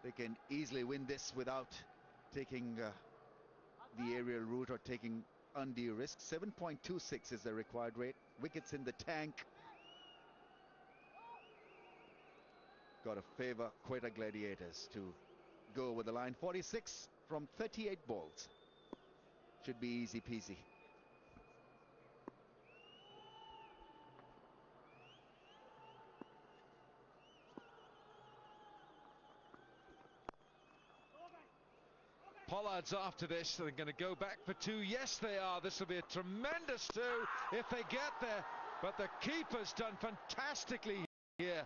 They can easily win this without taking the aerial route or taking undue risk. 7.26 is the required rate. Wickets in the tank. Got to favour Quetta Gladiators to go over the line. 46 from 38 balls. Should be easy peasy. Pollard's after this, so they're going to go back for two. Yes, they are. This will be a tremendous two if they get there. But the keeper's done fantastically here.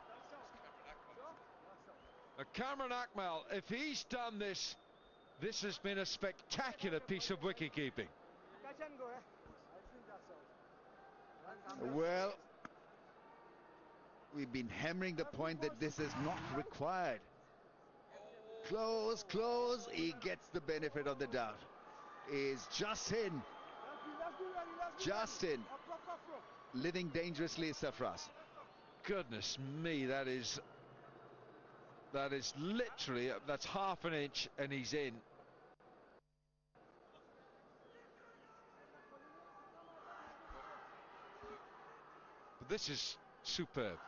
Cameron Akmal, if he's done this, this has been a spectacular piece of wicket-keeping. Well, we've been hammering the point that this is not required. Close, close. He gets the benefit of the doubt. Is just in. Just in. Living dangerously, Sarfraz. Goodness me, that is literally, that's half an inch and he's in. But this is superb.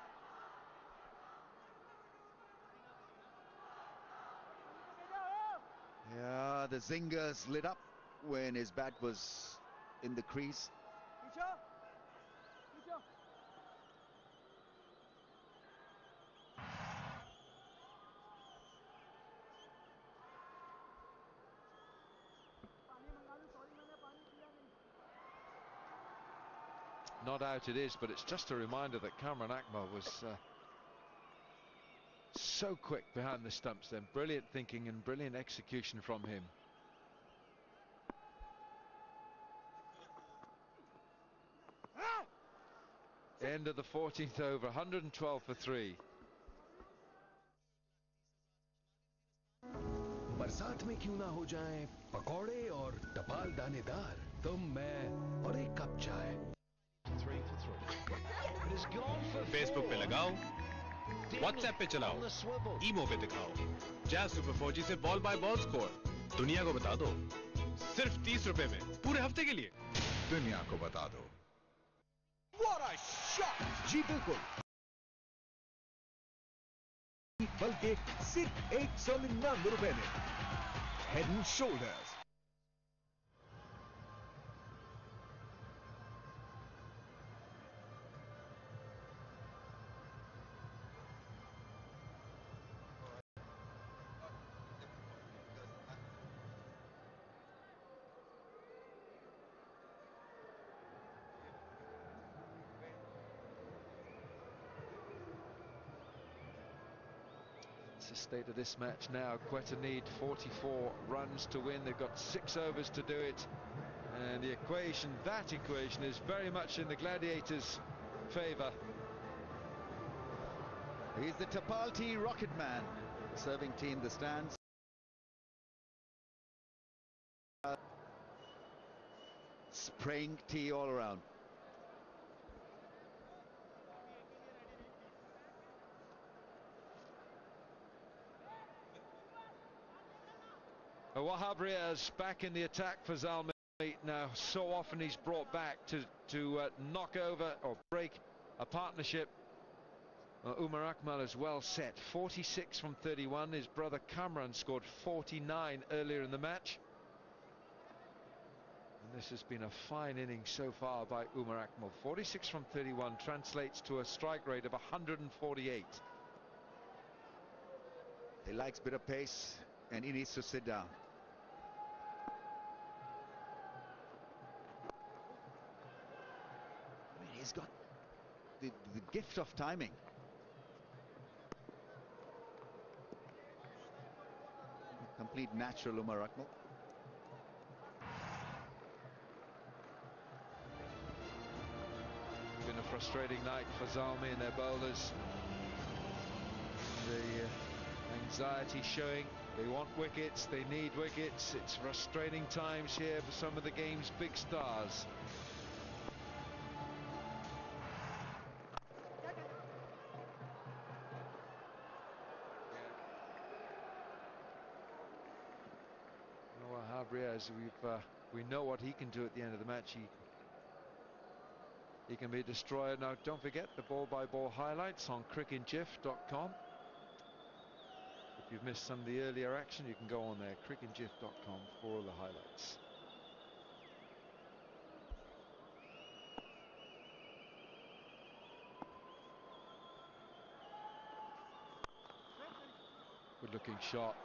Yeah, the zingers lit up when his bat was in the crease. Not out it is, but it's just a reminder that Cameron Akmal was so quick behind the stumps then. Brilliant thinking and brilliant execution from him. End of the 14th over, 112 for 3. बरसात में क्यों ना हो जाएं पकौड़े और टपाल दानेदार, तुम मैं और एक कप चाय। 3 for 3. फेसबुक पे लगाओ, व्हाट्सएप पे चलाओ, ईमो पे दिखाओ। जैज़ सुपर 4G से बॉल बाय बॉल स्कोर दुनिया को बता दो, सिर्फ 30 रुपए में पूरे हफ्ते के लिए। दुनिया को बता दो। What a shot! जी बिल्कुल, बल्कि सिर्फ 199 रुपए में। Head and shoulders. That's the state of this match now. Quetta need 44 runs to win. They've got 6 overs to do it. And the equation, that equation, is very much in the Gladiators' favour. He's the Tapal Tea Rocket Man, serving tea in the stands. Spraying tea all around. Wahab Riaz back in the attack for Zalmi. Now, so often he's brought back to knock over or break a partnership. Umar Akmal is well set. 46 from 31. His brother Kamran scored 49 earlier in the match. And this has been a fine innings so far by Umar Akmal. 46 from 31 translates to a strike rate of 148. He likes a bit of pace, and he needs to sit down. I mean, he's got the gift of timing. A complete natural, Umar Akmal. Been a frustrating night for Zalmi and their bowlers. The anxiety showing. They want wickets, they need wickets. It's frustrating times here for some of the game's big stars. Wahab Riaz, we know what he can do at the end of the match. He can be a destroyer. Now, don't forget the ball-by-ball highlights on cricketgif.com. If you've missed some of the earlier action, you can go on there, cricketgif.com, for all the highlights. Good looking shot.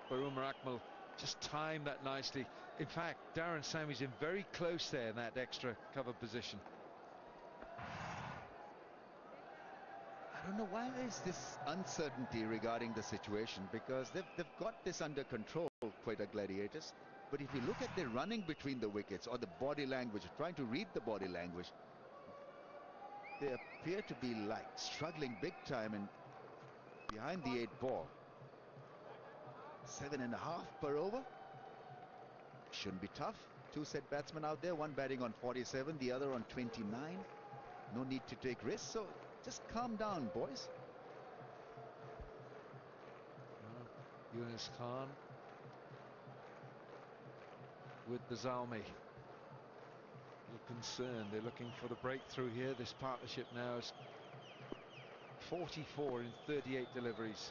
But Umar Akmal just timed that nicely. In fact, Darren Sammy's in very close there in that extra cover position. I don't know why there's this uncertainty regarding the situation, because they've got this under control, Quetta Gladiators. But if you look at their running between the wickets, or the body language, trying to read the body language, they appear to be like struggling big time and behind the 8 ball. 7.5 per over. Shouldn't be tough. 2 set batsmen out there, one batting on 47, the other on 29. No need to take risks, so just calm down, boys. Yunus Khan with the Zalmi. Little concerned. They're looking for the breakthrough here. This partnership now is 44 in 38 deliveries.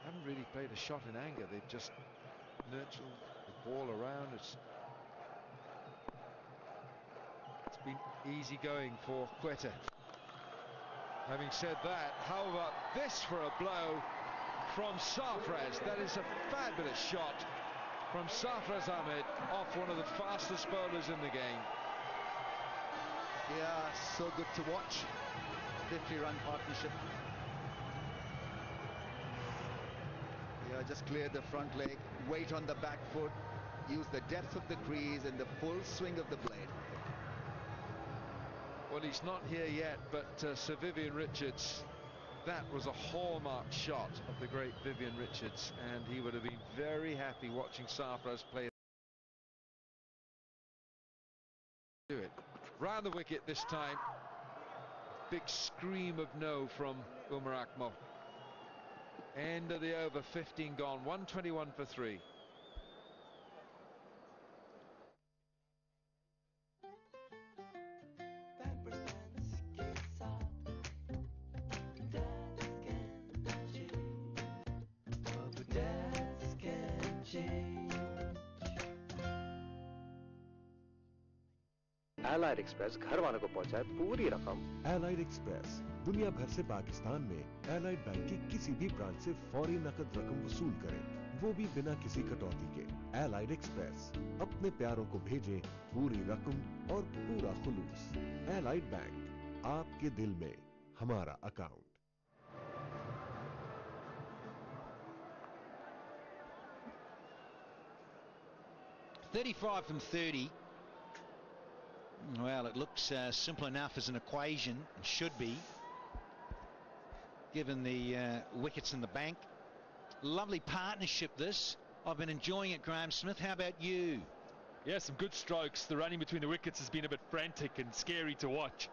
Haven't really played a shot in anger. They've just nurtured the ball around. It's been easy going for Quetta. Having said that, how about this for a blow from Sarfraz? That is a fabulous shot from Sarfraz Ahmed off one of the fastest bowlers in the game. Yeah, so good to watch. 50-run partnership. Yeah, just clear the front leg, weight on the back foot, use the depth of the crease and the full swing of the blade. Well, he's not here yet, but Sir Vivian Richards, that was a hallmark shot of the great Vivian Richards, and he would have been very happy watching Sarfraz play. Do it. Round the wicket this time. Big scream of no from Umar Akmal. End of the over, 15 gone, 121 for 3. Allied express घर वालों को पहुंचाए पूरी रकम। Allied express दुनिया भर से पाकिस्तान में एलाइड बैंक की किसी भी ब्रांच से फौरी नकद रकम वसूल करें, वो भी बिना किसी कटौती के। एलाइड एक्सप्रेस, अपने प्यारों को भेजें पूरी रकम और पूरा खुलूस। एलाइड बैंक, आपके दिल में हमारा account. 35 from 30. Well, it looks simple enough as an equation, and should be, given the wickets in the bank. Lovely partnership this. I've been enjoying it, Graham Smith. How about you? Yeah, some good strokes. The running between the wickets has been a bit frantic and scary to watch.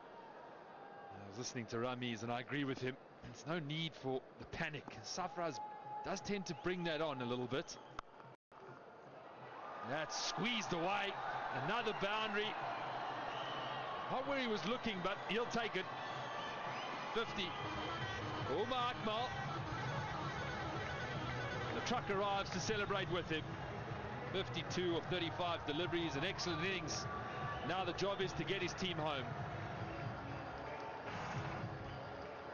I was listening to Ramiz and I agree with him. There's no need for the panic. Sarfraz does tend to bring that on a little bit. That's squeezed away. Another boundary. Not where he was looking, but he'll take it. 50. Umar Akmal. The truck arrives to celebrate with him. 52 of 35 deliveries, an excellent innings. Now the job is to get his team home.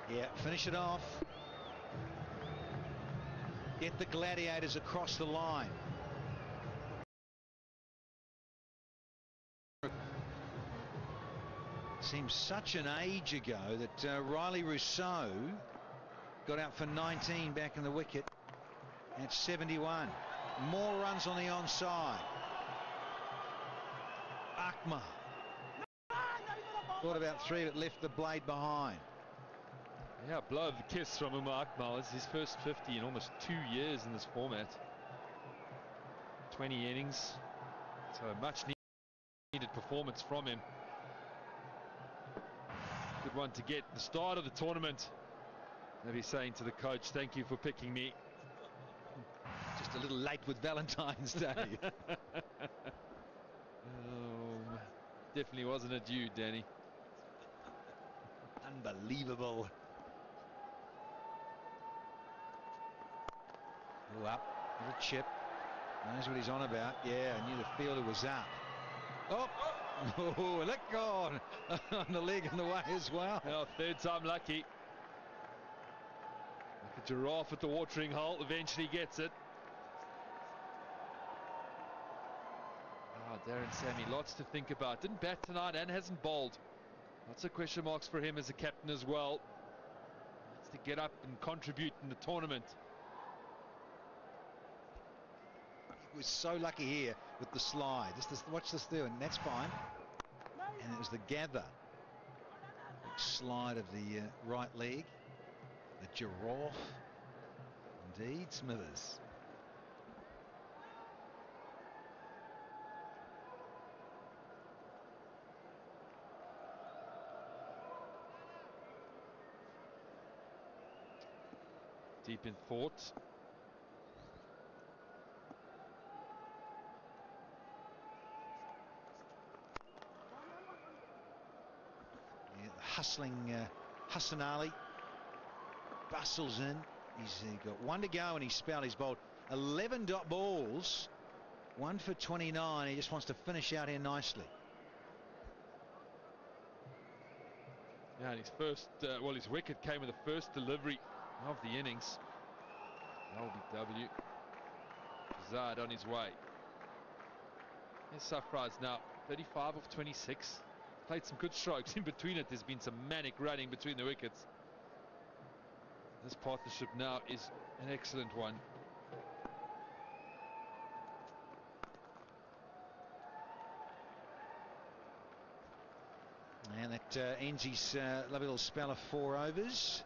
Yeah, finish it off. Get the Gladiators across the line. Seems such an age ago that Riley Rousseau got out for 19 back in the wicket at 71. More runs on the onside. Akmal thought about 3 but left the blade behind. Yeah, blow of the kiss from Umar Akmal. It's his first 50 in almost 2 years in this format. 20 innings, so much needed performance from him. Good one to get the start of the tournament. Maybe saying to the coach, thank you for picking me. Just a little late with Valentine's Day. Definitely wasn't a due, Danny. Unbelievable. Oh, up, little chip. Knows what he's on about. Yeah, I knew the fielder was up. Oh, let go on the leg in the way as well. Well, third time lucky. Like a giraffe at the watering hole, eventually gets it. Darren Sammy, lots to think about. Didn't bat tonight and hasn't bowled. Lots of question marks for him as a captain as well. Needs to get up and contribute in the tournament. He was so lucky here with the slide. Watch this through, and that's fine. And it was the gather. Slide of the right leg. The giraffe. Indeed, Smithers. Deep in thought. Yeah, hustling Hassan Ali bustles in. He's got 1 to go and he's spelled. He's bowled 11 dot balls, 1 for 29. He just wants to finish out here nicely. Yeah, and his first, his wicket came with the first delivery of the innings. LBW. Zard on his way. Here's Sarfraz now, 35 of 26. Played some good strokes in between it. There's been some manic running between the wickets. This partnership now is an excellent one. And that ends his lovely little spell of 4 overs.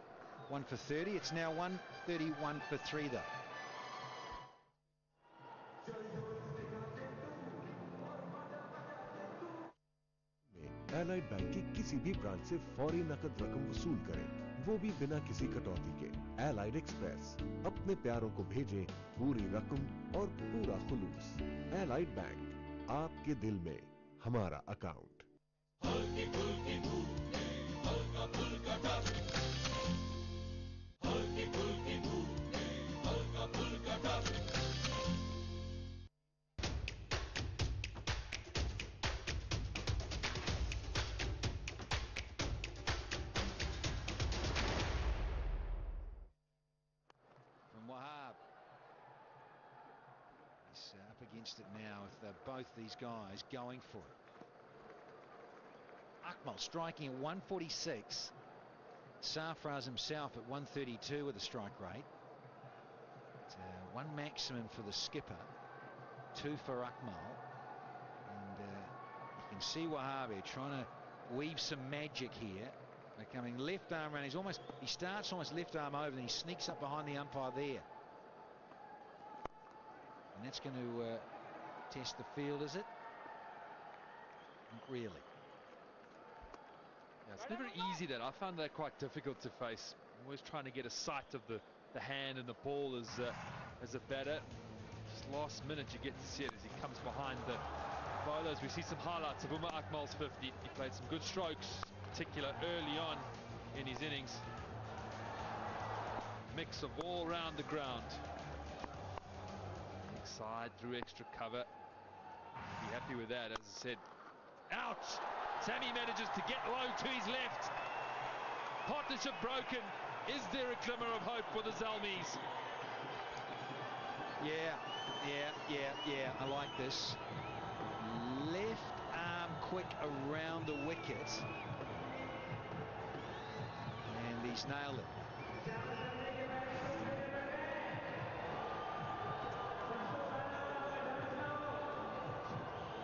1 for 30. It's now 131 for 3 though. Allied bank की किसी भी branch से फौरी नकद रकम वसूल करें, वो भी बिना किसी कटौती के। एलाइड एक्सप्रेस, अपने प्यारों को भेजें पूरी रकम और पूरा खुलूस। एलाइड बैंक, आपके दिल में हमारा अकाउंट। हल्की फुल्की धूप में हल्का फुल्का टच, हल्की फुल्की धूप में हल्का फुल्का touch. Up against it now with both these guys going for it. Akmal striking at 146. Sarfraz himself at 132 with a strike rate. It's, 1 maximum for the skipper, 2 for Akmal. can see Wahhabi trying to weave some magic here. They're coming left arm around. He starts almost left arm over, then he sneaks up behind the umpire there. And that's going to test the field, is it? Not really. Yeah, it's never easy that. I found that quite difficult to face. I'm always trying to get a sight of the hand and the ball as a batter. Just last minute you get to see it as he comes behind the bowlers. We see some highlights of Umar Akmal's 50. He played some good strokes, particular early on in his innings. Mix of all round the ground. Side through extra cover. Be happy with that. As I said, out. Sammy manages to get low to his left. Partnership broken. Is there a glimmer of hope for the Zalmis? Yeah. I like this. Left arm quick around the wicket. And he's nailed it.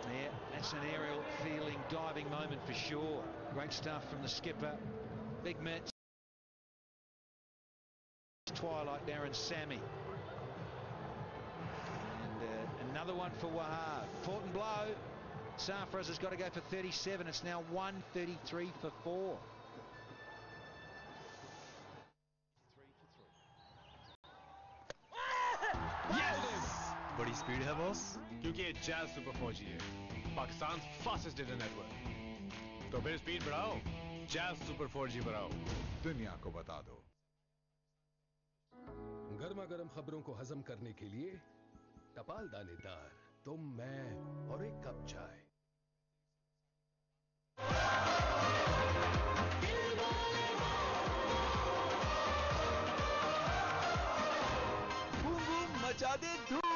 Yeah, that's an aerial feeling diving moment for sure. Great stuff from the skipper. Big mitts. Twilight Darren Sammy. And another one for Wahab. Important blow. Sarfraz has got to go for 37. It's now 133 for 4. बड़ी speed है boss क्योंकि ये jazz super 4G है Pakistan fastest data network तो फिर speed बढ़ाओ jazz super 4G बढ़ाओ दुनिया को बता दो गर्मा गर्म खबरों को हजम करने के लिए टपाल दानेदार तुम मैं और एक कप चाय बूम बूम मचा दे धूम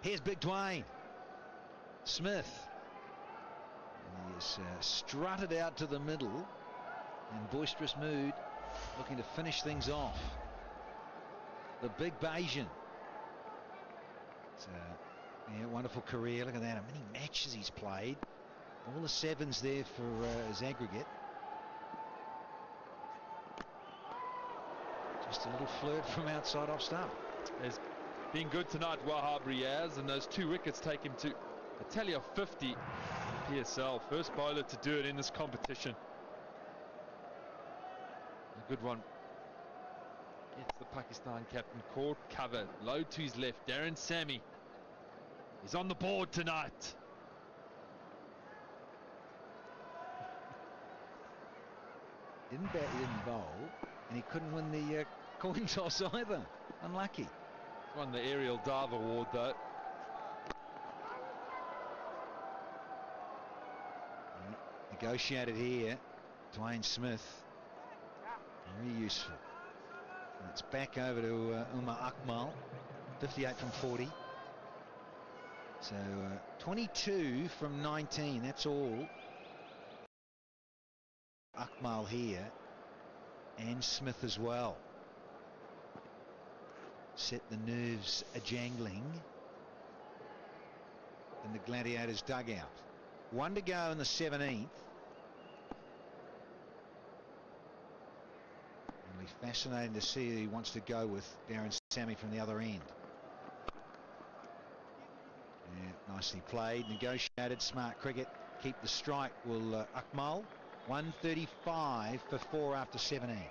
Here's Big Dwayne Smith. He is strutted out to the middle in boisterous mood, looking to finish things off. The big Bayesian. It's a wonderful career. Look at that, how many matches he's played. All the sevens there for his aggregate. Just a little flirt from outside off stump. It's been good tonight, Wahab Riaz, and those 2 wickets take him to a tally of 50 in PSL. First bowler to do it in this competition. A good one. Gets the Pakistan captain caught cover, low to his left. Darren Sammy is on the board tonight. Didn't bat, he didn't bowl, and he couldn't win the coin toss either. Unlucky. Won the aerial dive award though. Negotiated here, Dwayne Smith. Very useful. And it's back over to Umar Akmal. 58 from 40. So 22 from 19, that's all. Akmal here, and Smith as well. Set the nerves a-jangling in the Gladiators dugout. 1 to go in the 17th. It'll be fascinating to see who he wants to go with Darren Sammy from the other end. Yeah, nicely played, negotiated, smart cricket. Keep the strike will Akmal. 135 for 4 after 17.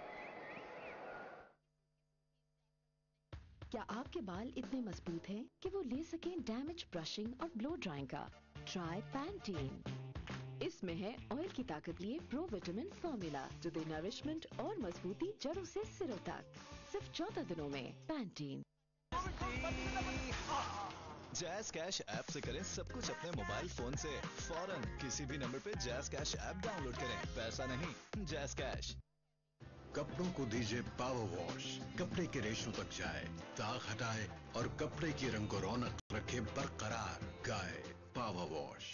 क्या आपके बाल इतने मजबूत हैं कि वो ले सकें डैमेज ब्रशिंग और ब्लो ड्राइंग का? Try Pantene. इसमें है ऑयल की ताकत लिए प्रो विटामिन फॉर्मूला जो दे नरिशमेंट और मजबूती जड़ों से सिरों तक। सिर्फ 14 दिनों में पैंटीन। जैज़ कैश ऐप से करें सब कुछ अपने मोबाइल फोन से फौरन किसी भी नंबर पे जैज़ कैश ऐप डाउनलोड करें। पैसा नहीं, जैज़ कैश। कपड़ों को दीजिए पावर वॉश, कपड़े के रेशों तक जाए, दाग हटाए और कपड़े की रंग को रौनक रखे बरकरार। गाय power wash.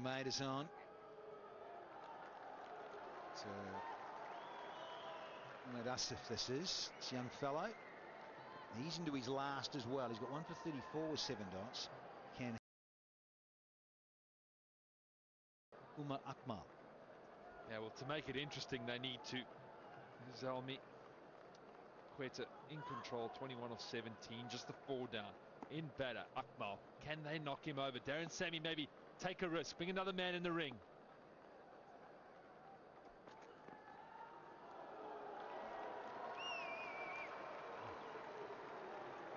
Umaida's on. So, let us if this is. This young fellow. He's into his last as well. He's got 1 for 34 with 7 dots. Can Umar Akmal. Yeah, well, to make it interesting, they need to. Zalmi, Quetta in control, 21 of 17, just the 4 down. In batter, Akmal. Can they knock him over? Darren Sammy maybe take a risk, bring another man in the ring.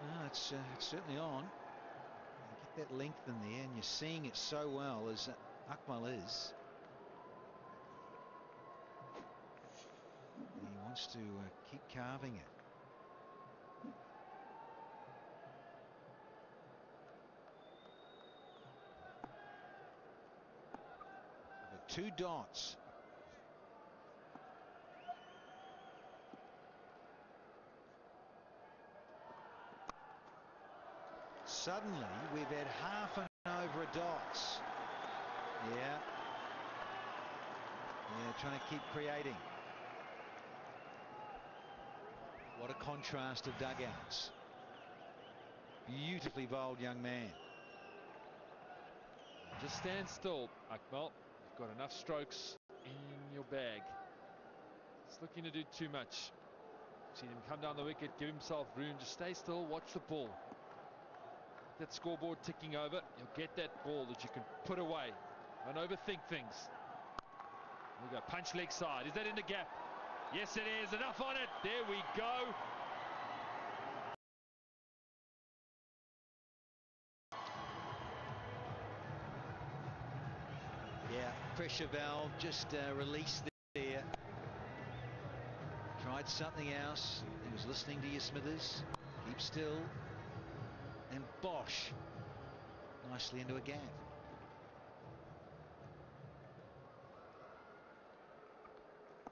No, it's certainly on. You get that length in there, and you're seeing it so well as Akmal is. He wants to keep carving it. The 2 dots. Suddenly, we've had half an over a dots. Yeah, trying to keep creating. What a contrast of dugouts. Beautifully bowled young man. Just stand still, Akmal. You've got enough strokes in your bag. He's looking to do too much. Seen him come down the wicket, give himself room. Just stay still, watch the ball. That scoreboard ticking over, you'll get that ball that you can put away. Don't overthink things. There we go, punch leg side. Is that in the gap? Yes, it is. Enough on it. There we go. Yeah, pressure valve just released there. Tried something else. He was listening to you, Smithers. Keep still. And Bosch nicely into a gap. I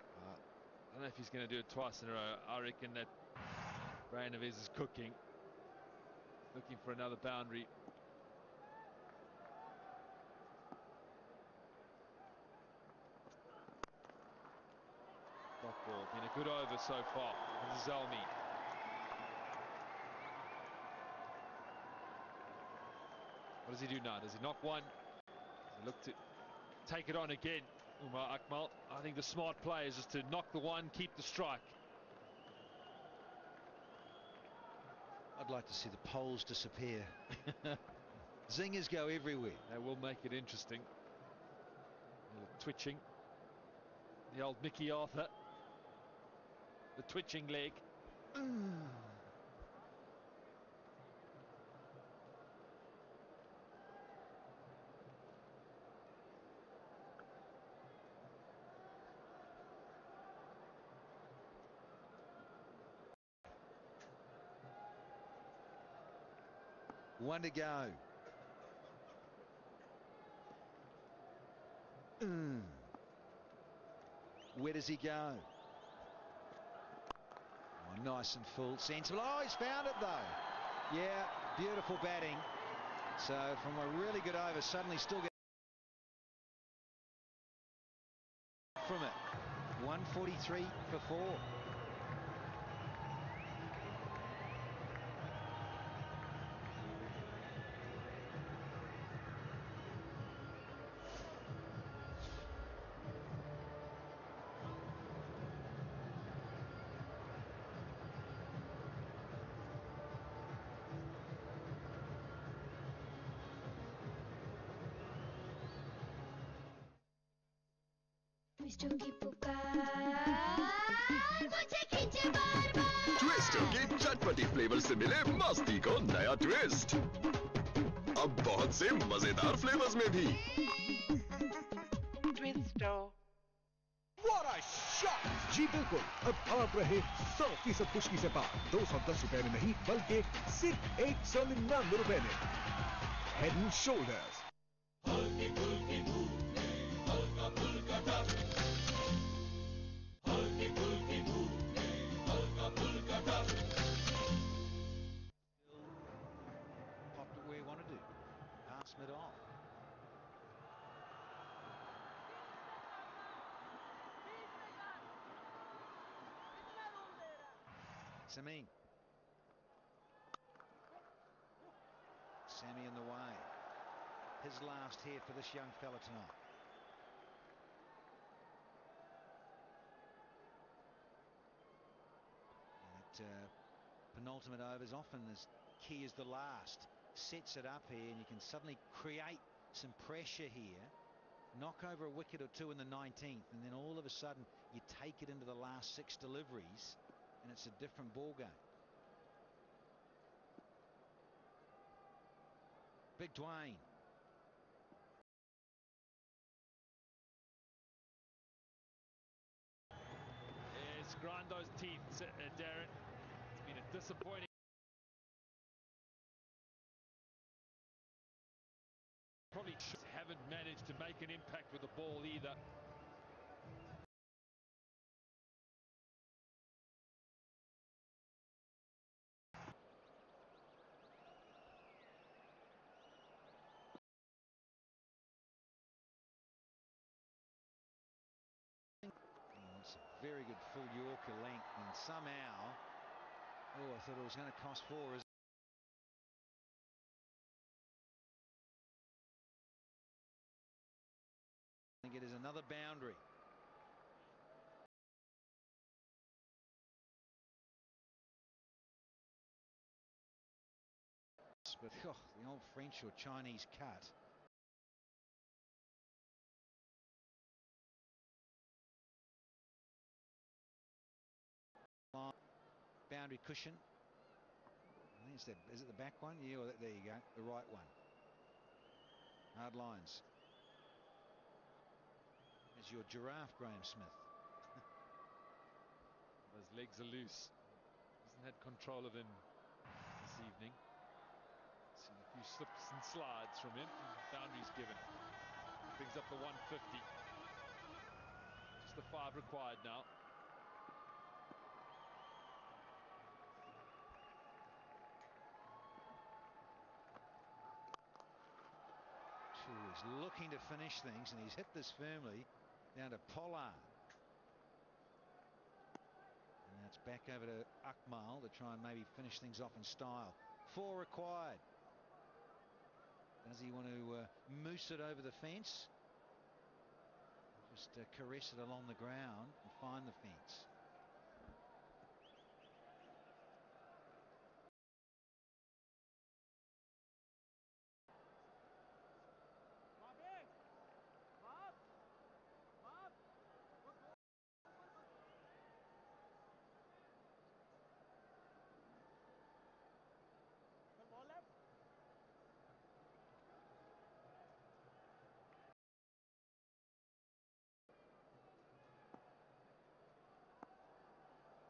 don't know if he's going to do it twice in a row. I reckon that brain of his is cooking. Looking for another boundary. Dot ball. Been a good over so far. Zalmi. What does he do now? Does he knock one? Does he look to take it on again? Umar Akmal. I think the smart play is just to knock the one, keep the strike. I'd like to see the poles disappear. Zingers go everywhere. They will make it interesting. A little twitching. The old Mickey Arthur. The twitching leg. One to go. Where does he go? Oh, nice and full, sensible. Oh, he's found it though. Yeah, beautiful batting. So from a really good over, suddenly still get from it. 143 for 4. Twister के चटपटी flavour से मिले मस्ती को नया twist अब बहुत से मजेदार फ्लेवर्स में भी What a shot! जी बिल्कुल, अब आप रहे 100% खुशकी से पार 210 रुपए में नहीं बल्कि सिर्फ 199 रुपए में। Head and Shoulders। हल्की फुल्की धूप में हल्का फुल्का टच, हल्की फुल्की धूप में हल्का फुल्का touch. Popped it where he wanted to. Pass mid off. Samin. Sammy in the way. His last here for this young fella tonight. And that penultimate overs, often as key as the last, sets it up here, and you can suddenly create some pressure here. Knock over a wicket or two in the 19th, and then all of a sudden you take it into the last 6 deliveries, and it's a different ball game. Big Dwayne. Yes, grind those teeth, Darren. It's been a disappointing. Probably haven't managed to make an impact with the ball either. It's a very good full Yorker length, and somehow, oh, I thought it was going to cost 4. I think it is another boundary. But the old French or Chinese cut. Boundary cushion. I think it's that. Is it the back one? Yeah, well, there you go. The right one. Hard lines. There's your giraffe, Graham Smith. Those legs are loose. Hasn't had control of him this evening. Seen a few slips and slides from him. Boundaries given. Brings up the 150. Just the 5 required now. He's looking to finish things, and he's hit this firmly down to Pollard. And that's back over to Akmal to try and maybe finish things off in style. 4 required. Does he want to moose it over the fence? Just caress it along the ground and find the fence.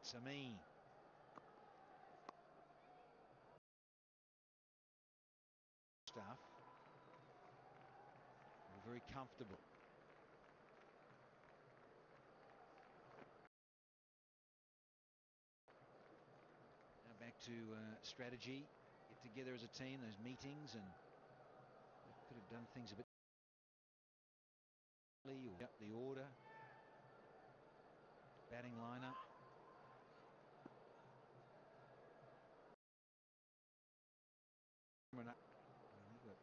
Samin. Stuff. Very comfortable. Now back to strategy. Get together as a team, those meetings, and could have done things a bit or up the order. Batting lineup. He got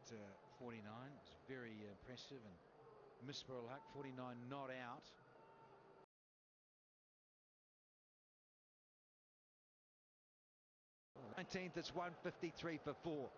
49. It was very impressive, and Misbah Haq 49 not out. Oh, 19th, it's 153 for 4.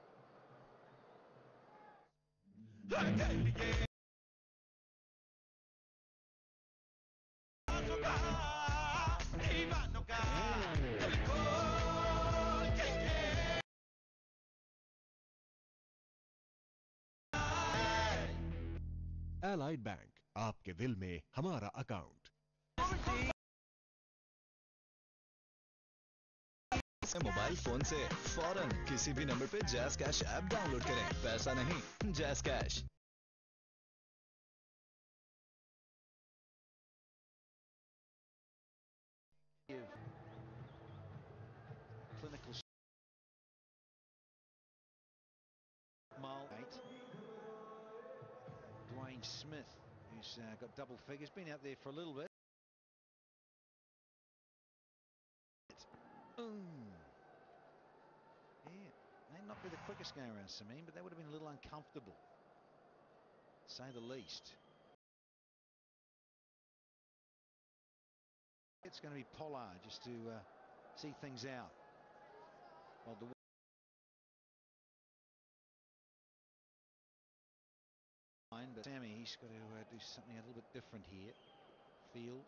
Allied Bank, आपके दिल में हमारा account. Mobile phone से फौरन किसी भी number पे jazz cash app download करें। पैसा नहीं, jazz cash. Clinical mile 8. Dwayne Smith, who's got double figures, been out there for a little bit. Be the quickest going around, Samin, but that would have been a little uncomfortable, to say the least. It's going to be Pollard just to see things out. Well, the but Sammy, he's got to do something a little bit different here. Field